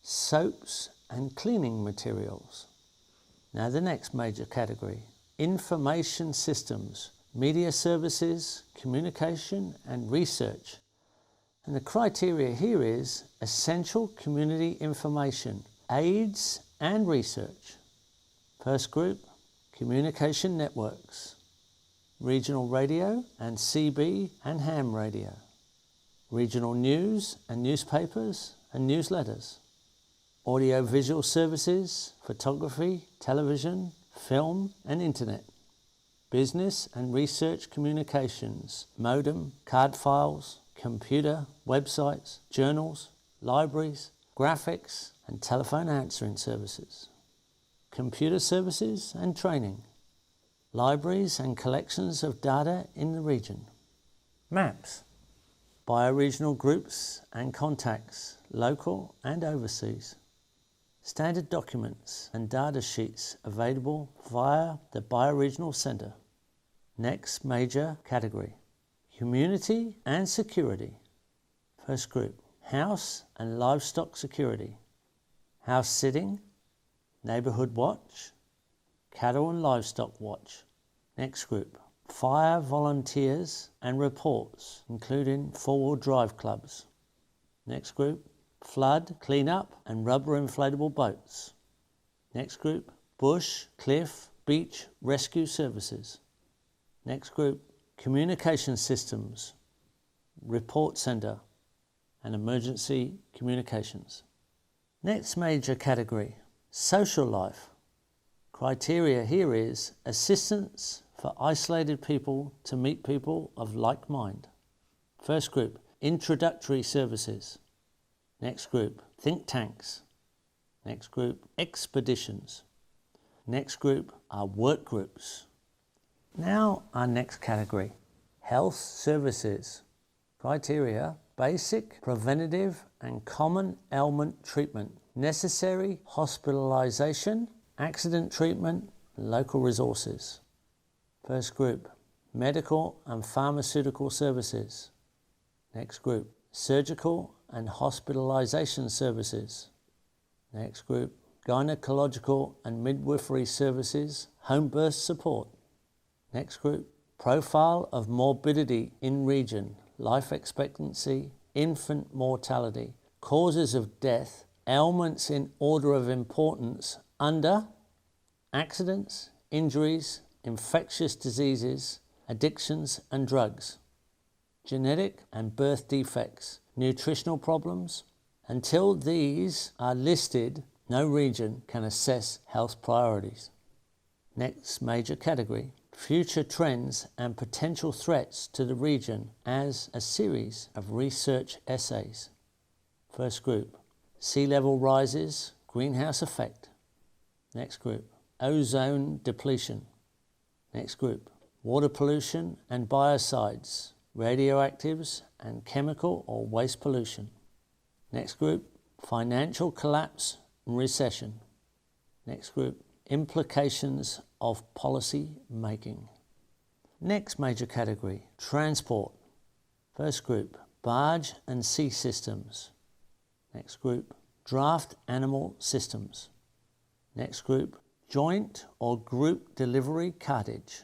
soaps and cleaning materials. Now the next major category, information systems, media services, communication and research. And the criteria here is essential community information, aids and research. First group, communication networks, regional radio and CB and ham radio, regional news and newspapers and newsletters, audio-visual services, photography, television, film and internet, business and research communications, modem, card files, computer, websites, journals, libraries, graphics and telephone answering services, computer services and training, libraries and collections of data in the region, maps, bioregional groups and contacts, local and overseas, standard documents and data sheets available via the Bioregional Centre. Next major category, community and security. First group, house and livestock security, house sitting, neighbourhood watch, cattle and livestock watch. Next group, fire volunteers and reports, including four-wheel drive clubs. Next group, flood, cleanup, and rubber inflatable boats. Next group, bush, cliff, beach, rescue services. Next group, communication systems, report center, and emergency communications. Next major category, social life. Criteria here is assistance for isolated people to meet people of like mind. First group, introductory services. Next group, think tanks. Next group, expeditions. Next group are work groups. Now our next category, health services. Criteria, basic, preventative and common ailment treatment, necessary hospitalization, accident treatment, and local resources. First group, medical and pharmaceutical services. Next group, surgical and hospitalization services. Next group, gynecological and midwifery services, home birth support. Next group, profile of morbidity in region, life expectancy, infant mortality, causes of death, ailments in order of importance under accidents, injuries, infectious diseases, addictions and drugs, genetic and birth defects, nutritional problems. Until these are listed, no region can assess health priorities. Next major category, future trends and potential threats to the region as a series of research essays. First group, sea level rises, greenhouse effect. Next group, ozone depletion. Next group, water pollution and biocides, radioactives and chemical or waste pollution. Next group, financial collapse and recession. Next group, implications of policy making. Next major category, transport. First group, barge and sea systems. Next group, draft animal systems. Next group, joint or group delivery cartage.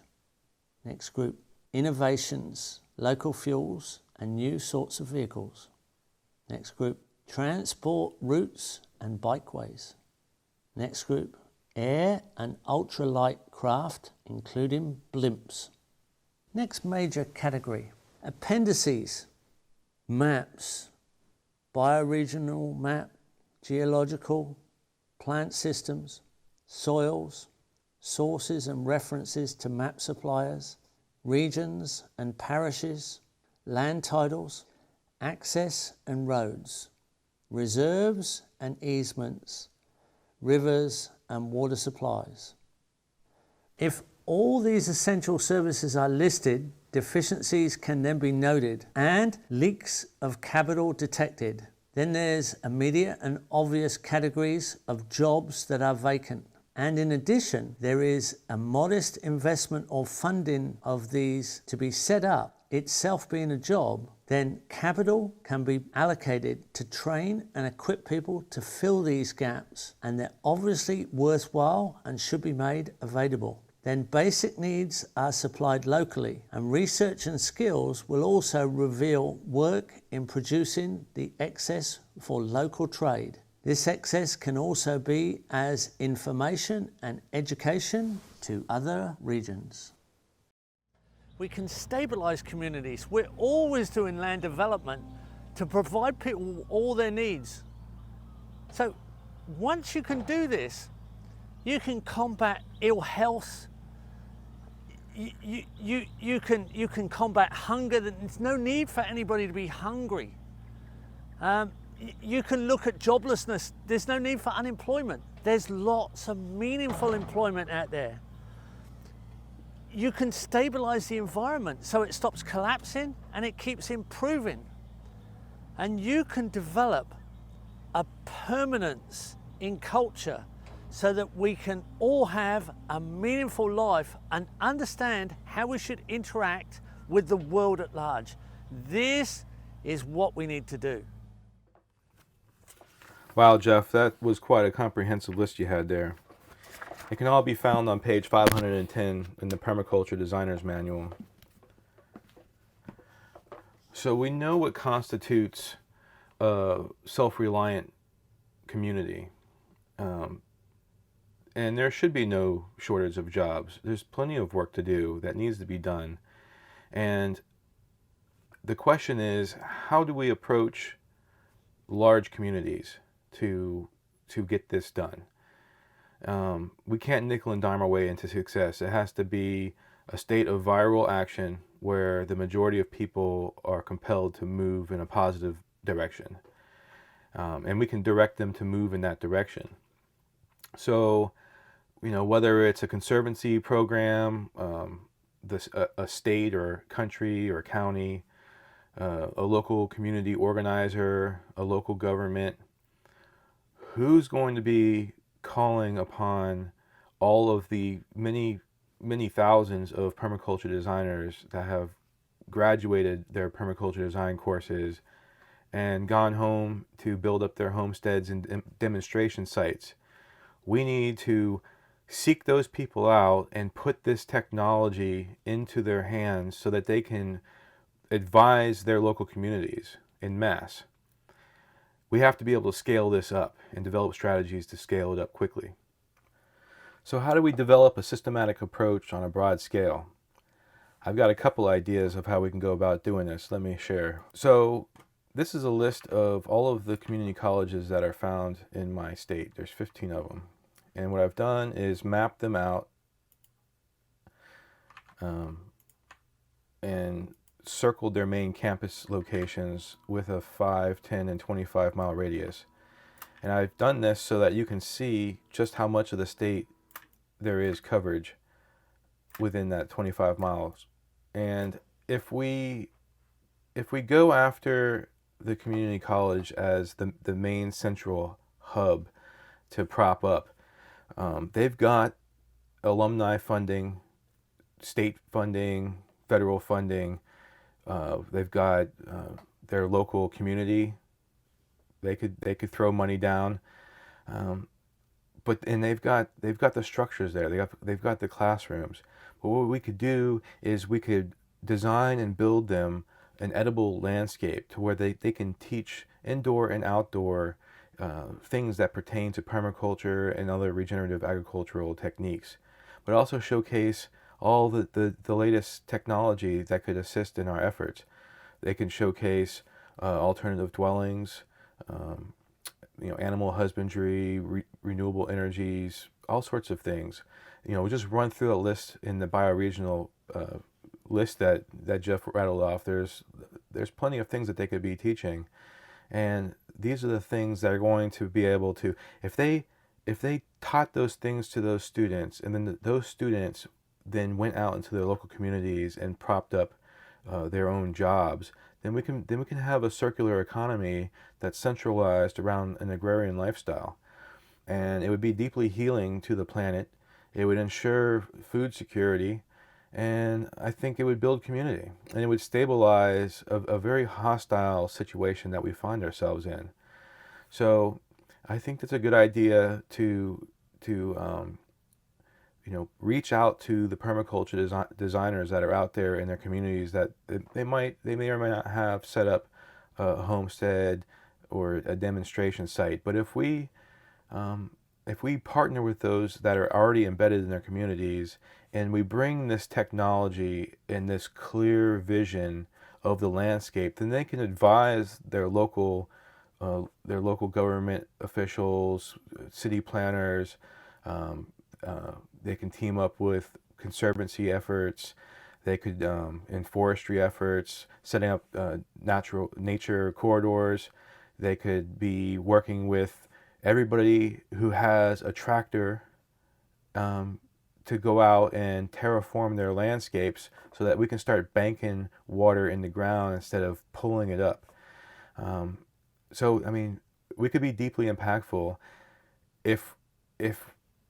Next group, innovations, local fuels and new sorts of vehicles. Next group, transport routes and bikeways. Next group, air and ultralight craft, including blimps. Next major category, appendices, maps, bioregional map, geological, plant systems, soils, sources and references to map suppliers, regions and parishes, land titles, access and roads, reserves and easements, rivers and water supplies. If all these essential services are listed, deficiencies can then be noted and leaks of capital detected. Then there's immediate and obvious categories of jobs that are vacant. And in addition, there is a modest investment or funding of these to be set up, itself being a job. Then capital can be allocated to train and equip people to fill these gaps, and they're obviously worthwhile and should be made available. Then basic needs are supplied locally, and research and skills will also reveal work in producing the excess for local trade. This excess can also be as information and education to other regions. We can stabilize communities. We're always doing land development to provide people all their needs. So once you can do this, you can combat ill health. You can combat hunger. There's no need for anybody to be hungry. You can look at joblessness. There's no need for unemployment. There's lots of meaningful employment out there. You can stabilize the environment so it stops collapsing and it keeps improving. And you can develop a permanence in culture so that we can all have a meaningful life and understand how we should interact with the world at large. This is what we need to do. Wow, Geoff, that was quite a comprehensive list you had there. It can all be found on page 510 in the Permaculture Designer's Manual. So we know what constitutes a self-reliant community. Um, and there should be no shortage of jobs. There's plenty of work to do that needs to be done. And the question is, how do we approach large communities to get this done? We can't nickel and dime our way into success. It has to be a state of viral action where the majority of people are compelled to move in a positive direction. And we can direct them to move in that direction. So, whether it's a conservancy program, a state or country or county, a local community organizer, a local government, who's going to be calling upon all of the many, many thousands of permaculture designers that have graduated their permaculture design courses and gone home to build up their homesteads and demonstration sites? We need to seek those people out and put this technology into their hands so that they can advise their local communities en masse. We have to be able to scale this up and develop strategies to scale it up quickly. So how do we develop a systematic approach on a broad scale? I've got a couple ideas of how we can go about doing this. Let me share. So this is a list of all of the community colleges that are found in my state. There's 15 of them. And what I've done is map them out and circled their main campus locations with a 5, 10, and 25 mile radius. And I've done this so that you can see just how much of the state there is coverage within that 25 miles. And if we go after the community college as the main central hub to prop up, they've got alumni funding, state funding, federal funding. They've got their local community. They could throw money down, but they've got the structures there. They've got the classrooms. But what we could do is we could design and build them an edible landscape to where they can teach indoor and outdoor things that pertain to permaculture and other regenerative agricultural techniques, but also showcase all the latest technology that could assist in our efforts. They can showcase alternative dwellings, animal husbandry, renewable energies, all sorts of things. We just run through a list in the bioregional list that Geoff rattled off. There's plenty of things that they could be teaching, and these are the things that are going to be able to, if they taught those things to those students, and then those students then went out into their local communities and propped up their own jobs, then we can have a circular economy that's centralized around an agrarian lifestyle, and it would be deeply healing to the planet. It would ensure food security, and I think it would build community, and it would stabilize a very hostile situation that we find ourselves in. So I think that's a good idea to reach out to the permaculture designers that are out there in their communities that they may or may not have set up a homestead or a demonstration site. But if we partner with those that are already embedded in their communities, and we bring this technology and this clear vision of the landscape, then they can advise their local government officials, city planners. They can team up with conservancy efforts. They could in forestry efforts, setting up nature corridors. They could be working with everybody who has a tractor to go out and terraform their landscapes so that we can start banking water in the ground instead of pulling it up. We could be deeply impactful if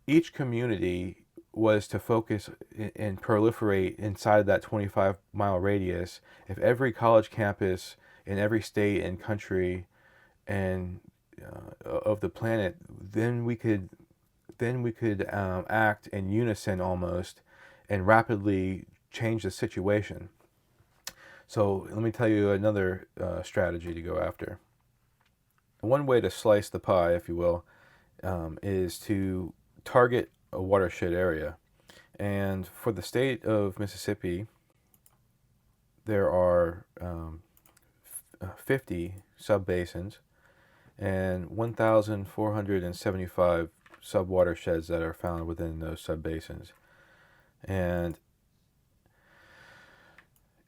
each community was to focus and proliferate inside that 25-mile radius. If every college campus in every state and country and of the planet, then we could act in unison almost and rapidly change the situation. So let me tell you another strategy to go after. one way to slice the pie, if you will, is to target a watershed area. And for the state of Mississippi, there are 50 subbasins and 1,475 subwatersheds that are found within those subbasins. And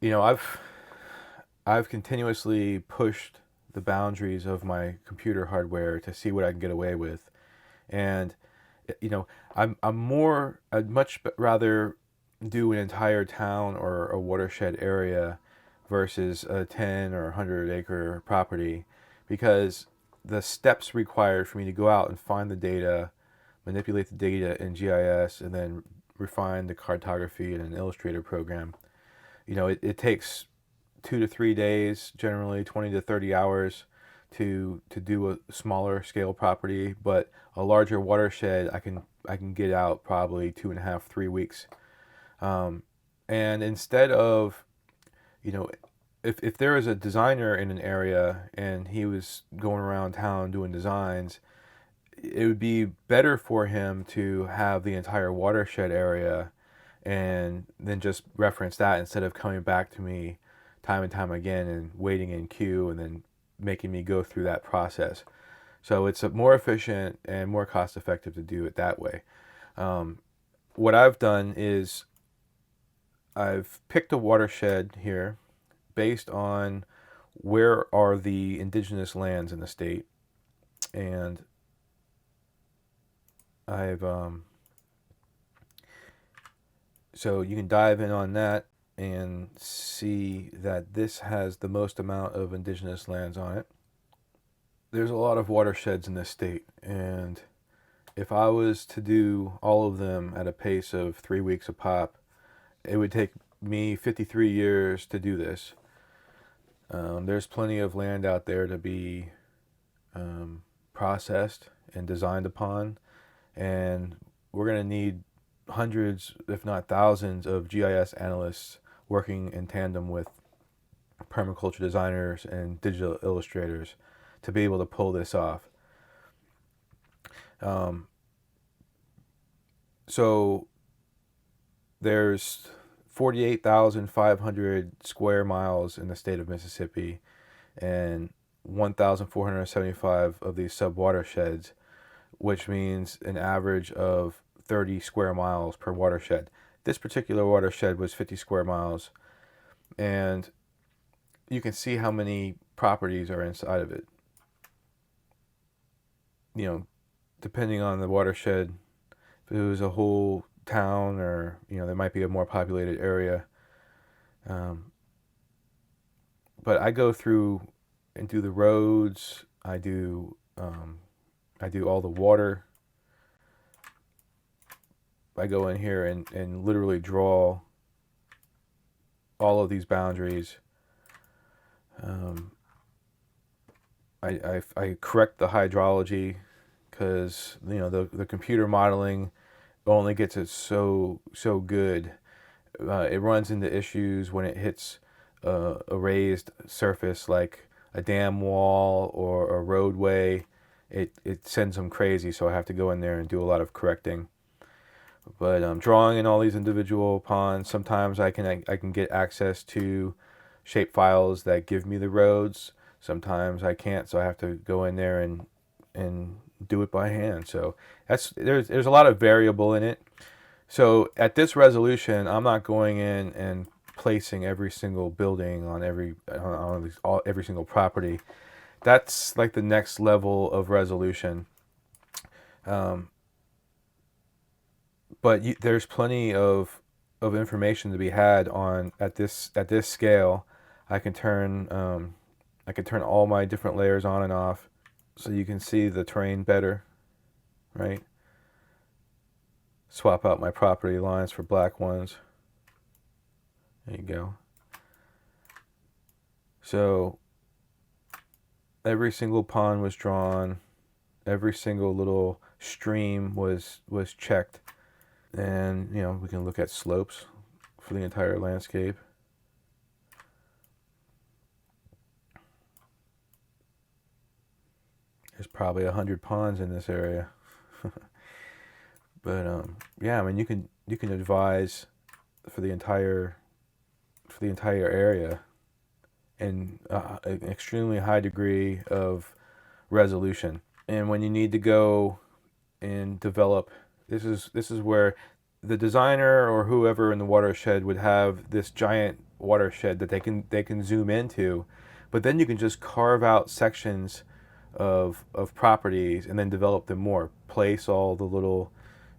I've continuously pushed the boundaries of my computer hardware to see what I can get away with. And I'd much rather do an entire town or a watershed area versus a 10 or 100 acre property, because the steps required for me to go out and find the data, manipulate the data in GIS, and then refine the cartography in an Illustrator program, it takes 2 to 3 days, generally 20 to 30 hours to do a smaller scale property. But a larger watershed, I can get out probably 2.5, 3 weeks. And instead of, if there is a designer in an area and he was going around town doing designs, it would be better for him to have the entire watershed area and then just reference that, instead of coming back to me time and time again and waiting in queue and then making me go through that process. So it's more efficient and more cost effective to do it that way. What I've done is I've picked a watershed here based on where are the indigenous lands in the state, and I've so you can dive in on that and see that this has the most amount of indigenous lands on it. There's a lot of watersheds in this state, and if I was to do all of them at a pace of 3 weeks a pop, it would take me 53 years to do this. There's plenty of land out there to be processed and designed upon, and we're going to need hundreds, if not thousands, of GIS analysts working in tandem with permaculture designers and digital illustrators to be able to pull this off. So there's 48,500 square miles in the state of Mississippi, and 1,475 of these subwatersheds, which means an average of 30 square miles per watershed. This particular watershed was 50 square miles, and you can see how many properties are inside of it. Depending on the watershed, if it was a whole town, or there might be a more populated area. But I go through and do the roads. I do all the water. I go in here and literally draw all of these boundaries. I correct the hydrology, because the computer modeling only gets it so good. It runs into issues when it hits a raised surface like a dam wall or a roadway. It sends them crazy, so I have to go in there and do a lot of correcting. But drawing in all these individual ponds, sometimes I can get access to shape files that give me the roads. Sometimes I can't, so I have to go in there and do it by hand. So there's a lot of variable in it. So at this resolution, I'm not going in and placing every single building on every single property. That's like the next level of resolution. But there's plenty of information to be had on at this scale. I can turn all my different layers on and off, so you can see the terrain better, right? Swap out my property lines for black ones. There you go. So every single pond was drawn, every single little stream was checked, and we can look at slopes for the entire landscape. There's probably 100 ponds in this area. But yeah, I mean, you can advise for the entire area in an extremely high degree of resolution. And when you need to go and develop, this is where the designer or whoever in the watershed would have this giant watershed that they can zoom into, but then you can just carve out sections of properties and then develop them more. Place all the little,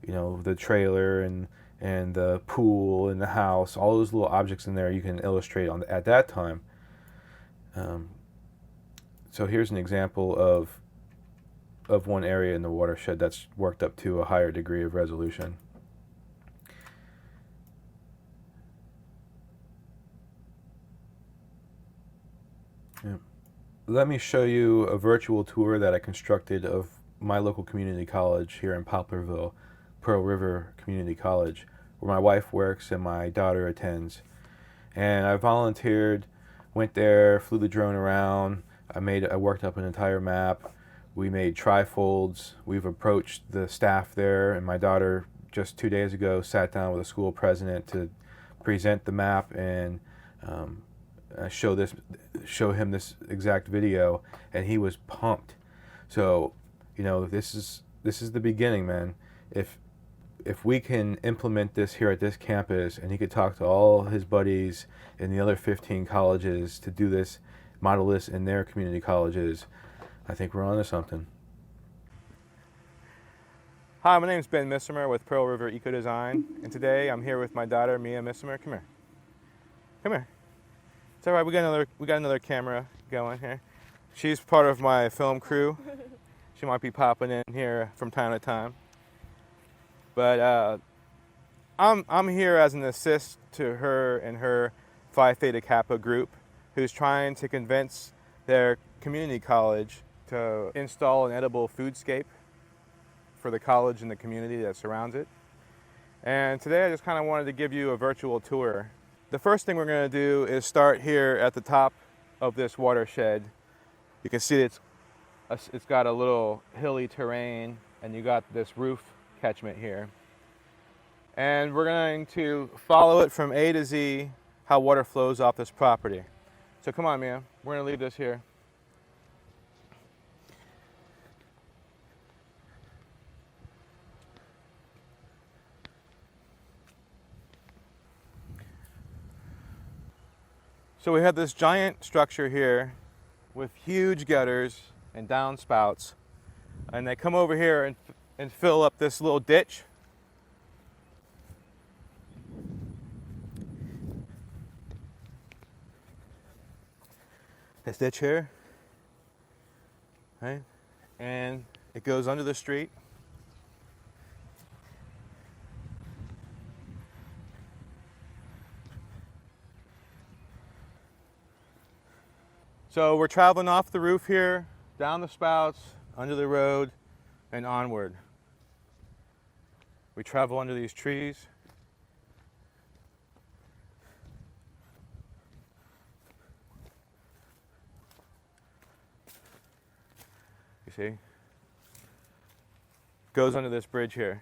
the trailer and the pool and the house, all those little objects in there you can illustrate at that time. So here's an example of one area in the watershed that's worked up to a higher degree of resolution. Yeah. Let me show you a virtual tour that I constructed of my local community college here in Poplarville, Pearl River Community College, where my wife works and my daughter attends. And I volunteered, went there, flew the drone around. I worked up an entire map. We made trifolds. We've approached the staff there, and my daughter just 2 days ago sat down with the school president to present the map and show him this exact video, and he was pumped. So, this is the beginning, man. If we can implement this here at this campus, and he could talk to all his buddies in the other 15 colleges to do this, model this in their community colleges, I think we're onto something. Hi, my name is Ben Missimer with Pearl River Eco Design, and today I'm here with my daughter Mia Missimer. Come here. Come here. It's all right. We got another camera going here. She's part of my film crew. She might be popping in here from time to time. But I'm here as an assist to her and her Phi Theta Kappa group, who's trying to convince their community college to install an edible foodscape for the college and the community that surrounds it. And today I just kind of wanted to give you a virtual tour. The first thing we're going to do is start here at the top of this watershed. You can see it's got a little hilly terrain, and you got this roof catchment here. And we're going to follow it from A to Z, how water flows off this property. So come on, Mia, we're going to leave this here. So we have this giant structure here with huge gutters and downspouts, and they come over here and fill up this little ditch. This ditch here, right? And it goes under the street. So we're traveling off the roof here, down the spouts, under the road, and onward. We travel under these trees. You see? Goes under this bridge here.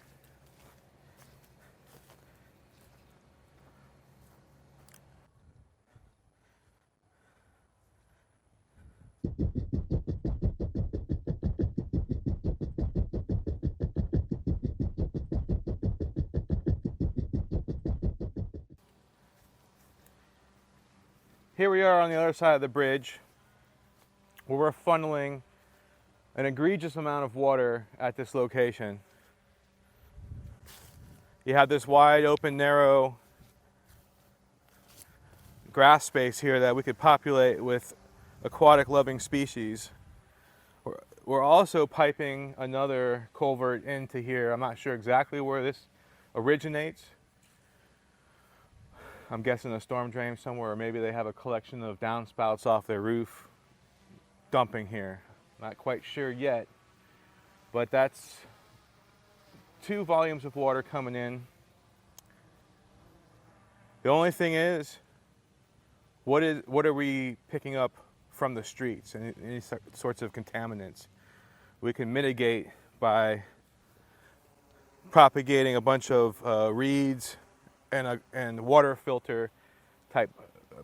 Here we are on the other side of the bridge, where we're funneling an egregious amount of water at this location. You have this wide open, narrow grass space here that we could populate with aquatic loving species. We're also piping another culvert into here. I'm not sure exactly where this originates. I'm guessing a storm drain somewhere, or maybe they have a collection of downspouts off their roof dumping here. Not quite sure yet, but that's 2 volumes of water coming in. The only thing is, what are we picking up from the streets and any sorts of contaminants? we can mitigate by propagating a bunch of reeds and water filter type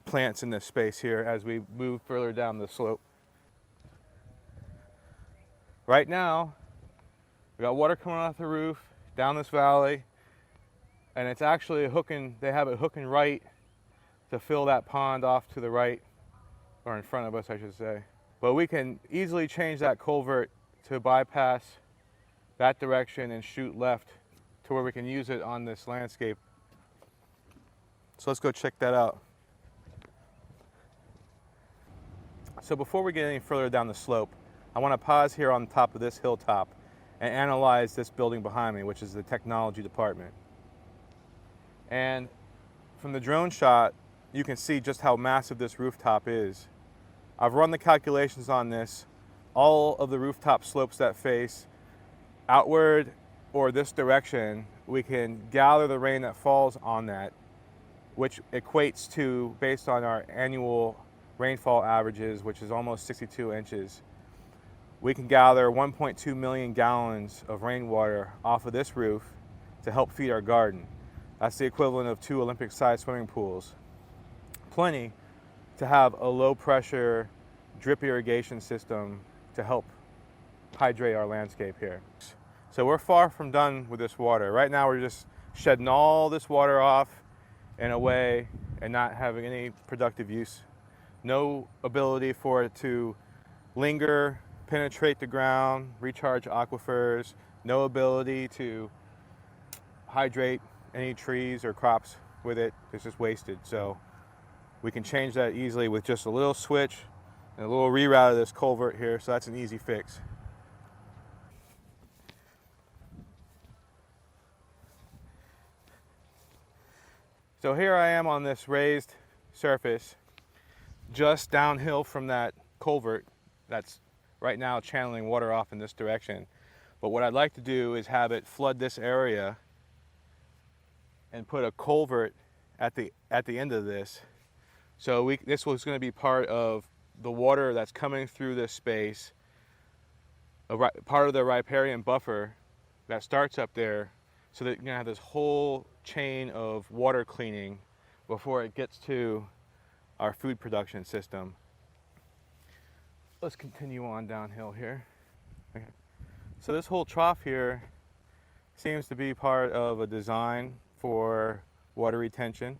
plants in this space here as we move further down the slope. Right now, we got water coming off the roof down this valley, and it's actually they have it hooking right to fill that pond off to the right, or in front of us, I should say. But we can easily change that culvert to bypass that direction and shoot left to where we can use it on this landscape. So let's go check that out. So before we get any further down the slope, I want to pause here on top of this hilltop and analyze this building behind me, which is the technology department. And from the drone shot, you can see just how massive this rooftop is. I've run the calculations on this. All of the rooftop slopes that face outward or this direction, we can gather the rain that falls on that, which equates to, based on our annual rainfall averages, which is almost 62 inches, we can gather 1.2 million gallons of rainwater off of this roof to help feed our garden. That's the equivalent of 2 Olympic-sized swimming pools. Plenty to have a low-pressure drip irrigation system to help hydrate our landscape here. So we're far from done with this water. Right now we're just shedding all this water off and away and not having any productive use. No ability for it to linger, penetrate the ground, recharge aquifers, no ability to hydrate any trees or crops with it. It's just wasted. So we can change that easily with just a little switch and a little reroute of this culvert here. So that's an easy fix. So here I am on this raised surface, just downhill from that culvert that's right now channeling water off in this direction. But what I'd like to do is have it flood this area and put a culvert at the end of this. So this was going to be part of the water that's coming through this space, part of the riparian buffer that starts up there, so that you're going to have this whole chain of water cleaning before it gets to our food production system. Let's continue on downhill here. Okay. So this whole trough here seems to be part of a design for water retention.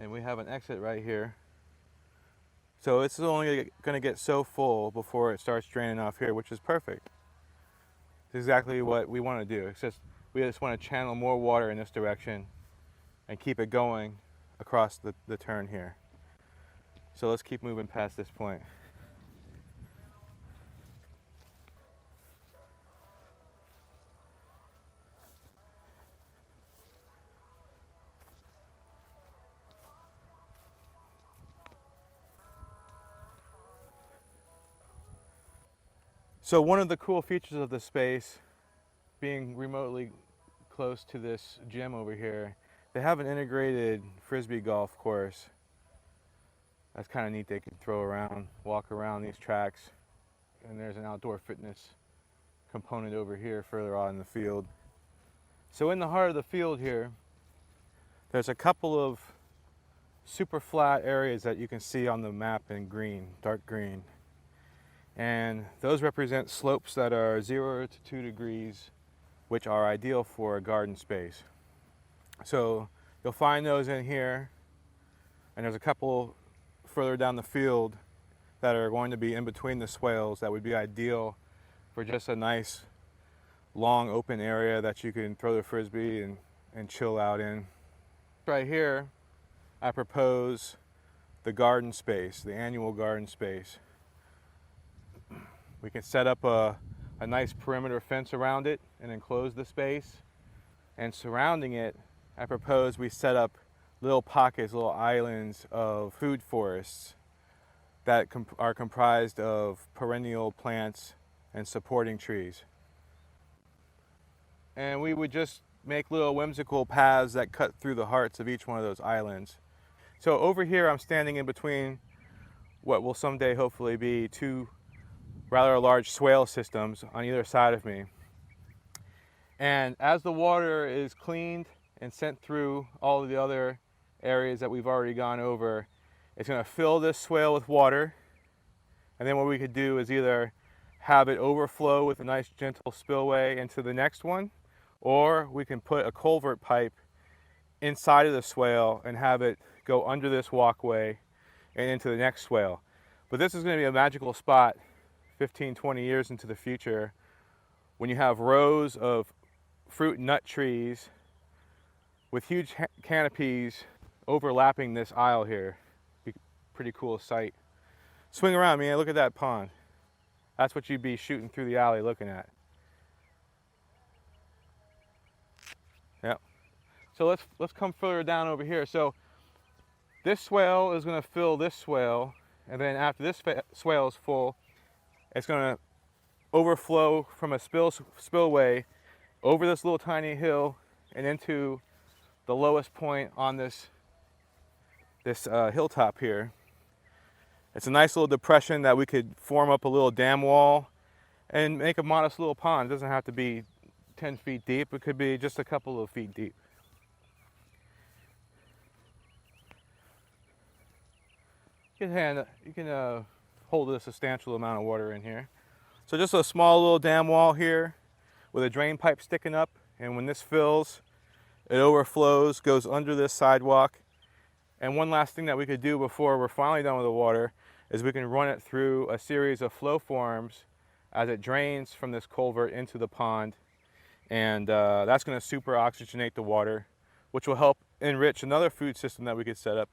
And we have an exit right here. So it's only going to get so full before it starts draining off here, which is perfect. It's exactly what we want to do. It's just, we just want to channel more water in this direction and keep it going across the turn here. So let's keep moving past this point. So one of the cool features of the space, being remotely close to this gym over here, they have an integrated frisbee golf course. That's kind of neat. They can throw around, walk around these tracks. And there's an outdoor fitness component over here further on in the field. So in the heart of the field here, there's a couple of super flat areas that you can see on the map in green, dark green. And those represent slopes that are 0 to 2 degrees, which are ideal for a garden space. So you'll find those in here, and there's a couple further down the field that are going to be in between the swales that would be ideal for just a nice long open area that you can throw the frisbee and chill out in. Right here, I propose the garden space, the annual garden space. We can set up a nice perimeter fence around it and enclose the space. And surrounding it, I propose we set up little pockets, little islands of food forests that are comprised of perennial plants and supporting trees. And we would just make little whimsical paths that cut through the hearts of each one of those islands. So over here I'm standing in between what will someday hopefully be 2 rather large swale systems on either side of me. And as the water is cleaned and sent through all of the other areas that we've already gone over, it's going to fill this swale with water. And then what we could do is either have it overflow with a nice gentle spillway into the next one, or we can put a culvert pipe inside of the swale and have it go under this walkway and into the next swale. But this is going to be a magical spot 15, 20 years into the future when you have rows of fruit and nut trees with huge canopies overlapping this aisle here. Be a pretty cool sight. Swing around, man, look at that pond. That's what you'd be shooting through the alley looking at. Yep. So let's come further down over here. So this swale is going to fill this swale, and then after this swale is full, it's going to overflow from a spillway over this little tiny hill and into the lowest point on this hilltop here. It's a nice little depression that we could form up a little dam wall and make a modest little pond. It doesn't have to be 10 feet deep. It could be just a couple of feet deep. You can hold a substantial amount of water in here. So just a small little dam wall here with a drain pipe sticking up, and when this fills, it overflows, goes under this sidewalk. And one last thing that we could do before we're finally done with the water is we can run it through a series of flow forms as it drains from this culvert into the pond. And that's going to super oxygenate the water, which will help enrich another food system that we could set up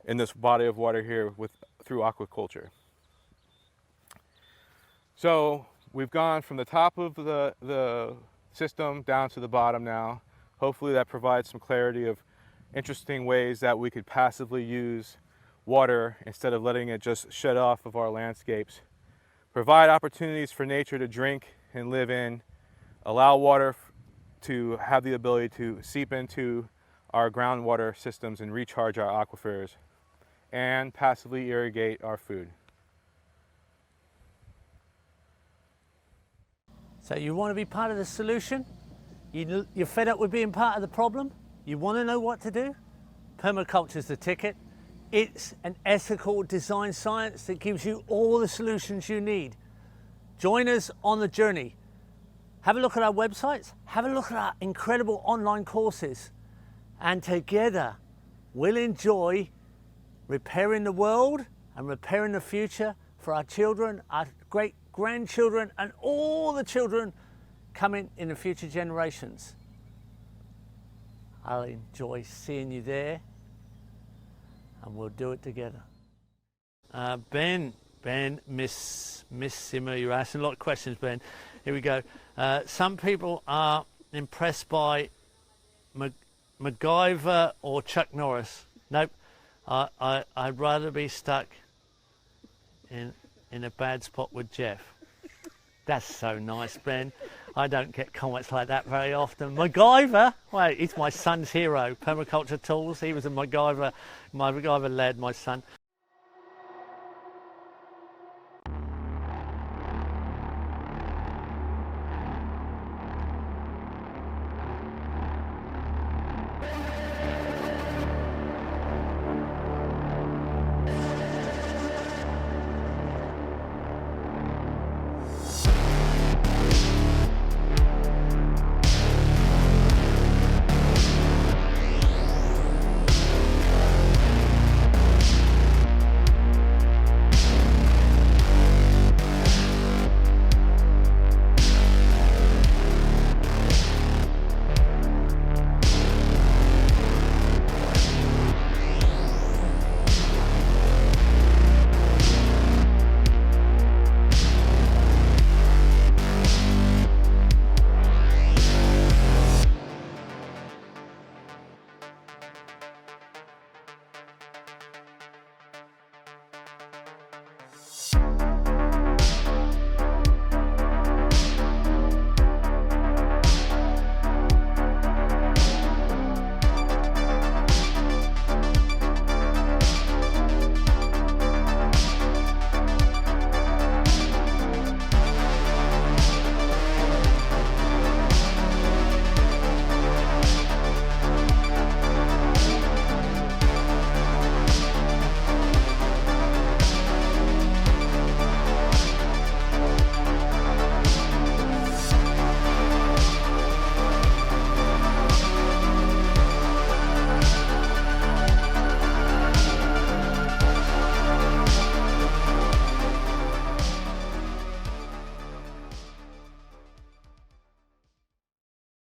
in this body of water here through aquaculture. So we've gone from the top of the system down to the bottom now. Hopefully that provides some clarity of interesting ways that we could passively use water instead of letting it just shed off of our landscapes. Provide opportunities for nature to drink and live in. Allow water to have the ability to seep into our groundwater systems and recharge our aquifers, and passively irrigate our food. So you want to be part of the solution? You're fed up with being part of the problem? You want to know what to do? Permaculture's the ticket. It's an ethical design science that gives you all the solutions you need. Join us on the journey. Have a look at our websites. Have a look at our incredible online courses. And together, we'll enjoy repairing the world and repairing the future for our children, our great-grandchildren, and all the children coming in the future generations. I'll enjoy seeing you there, and we'll do it together. Ben, Missimer, you're asking a lot of questions, Ben. Here we go. Some people are impressed by MacGyver or Chuck Norris. Nope. I'd rather be stuck in a bad spot with Geoff. That's so nice, Ben. I don't get comments like that very often. MacGyver? Well, he's my son's hero. Permaculture tools. He was a MacGyver lad, my son.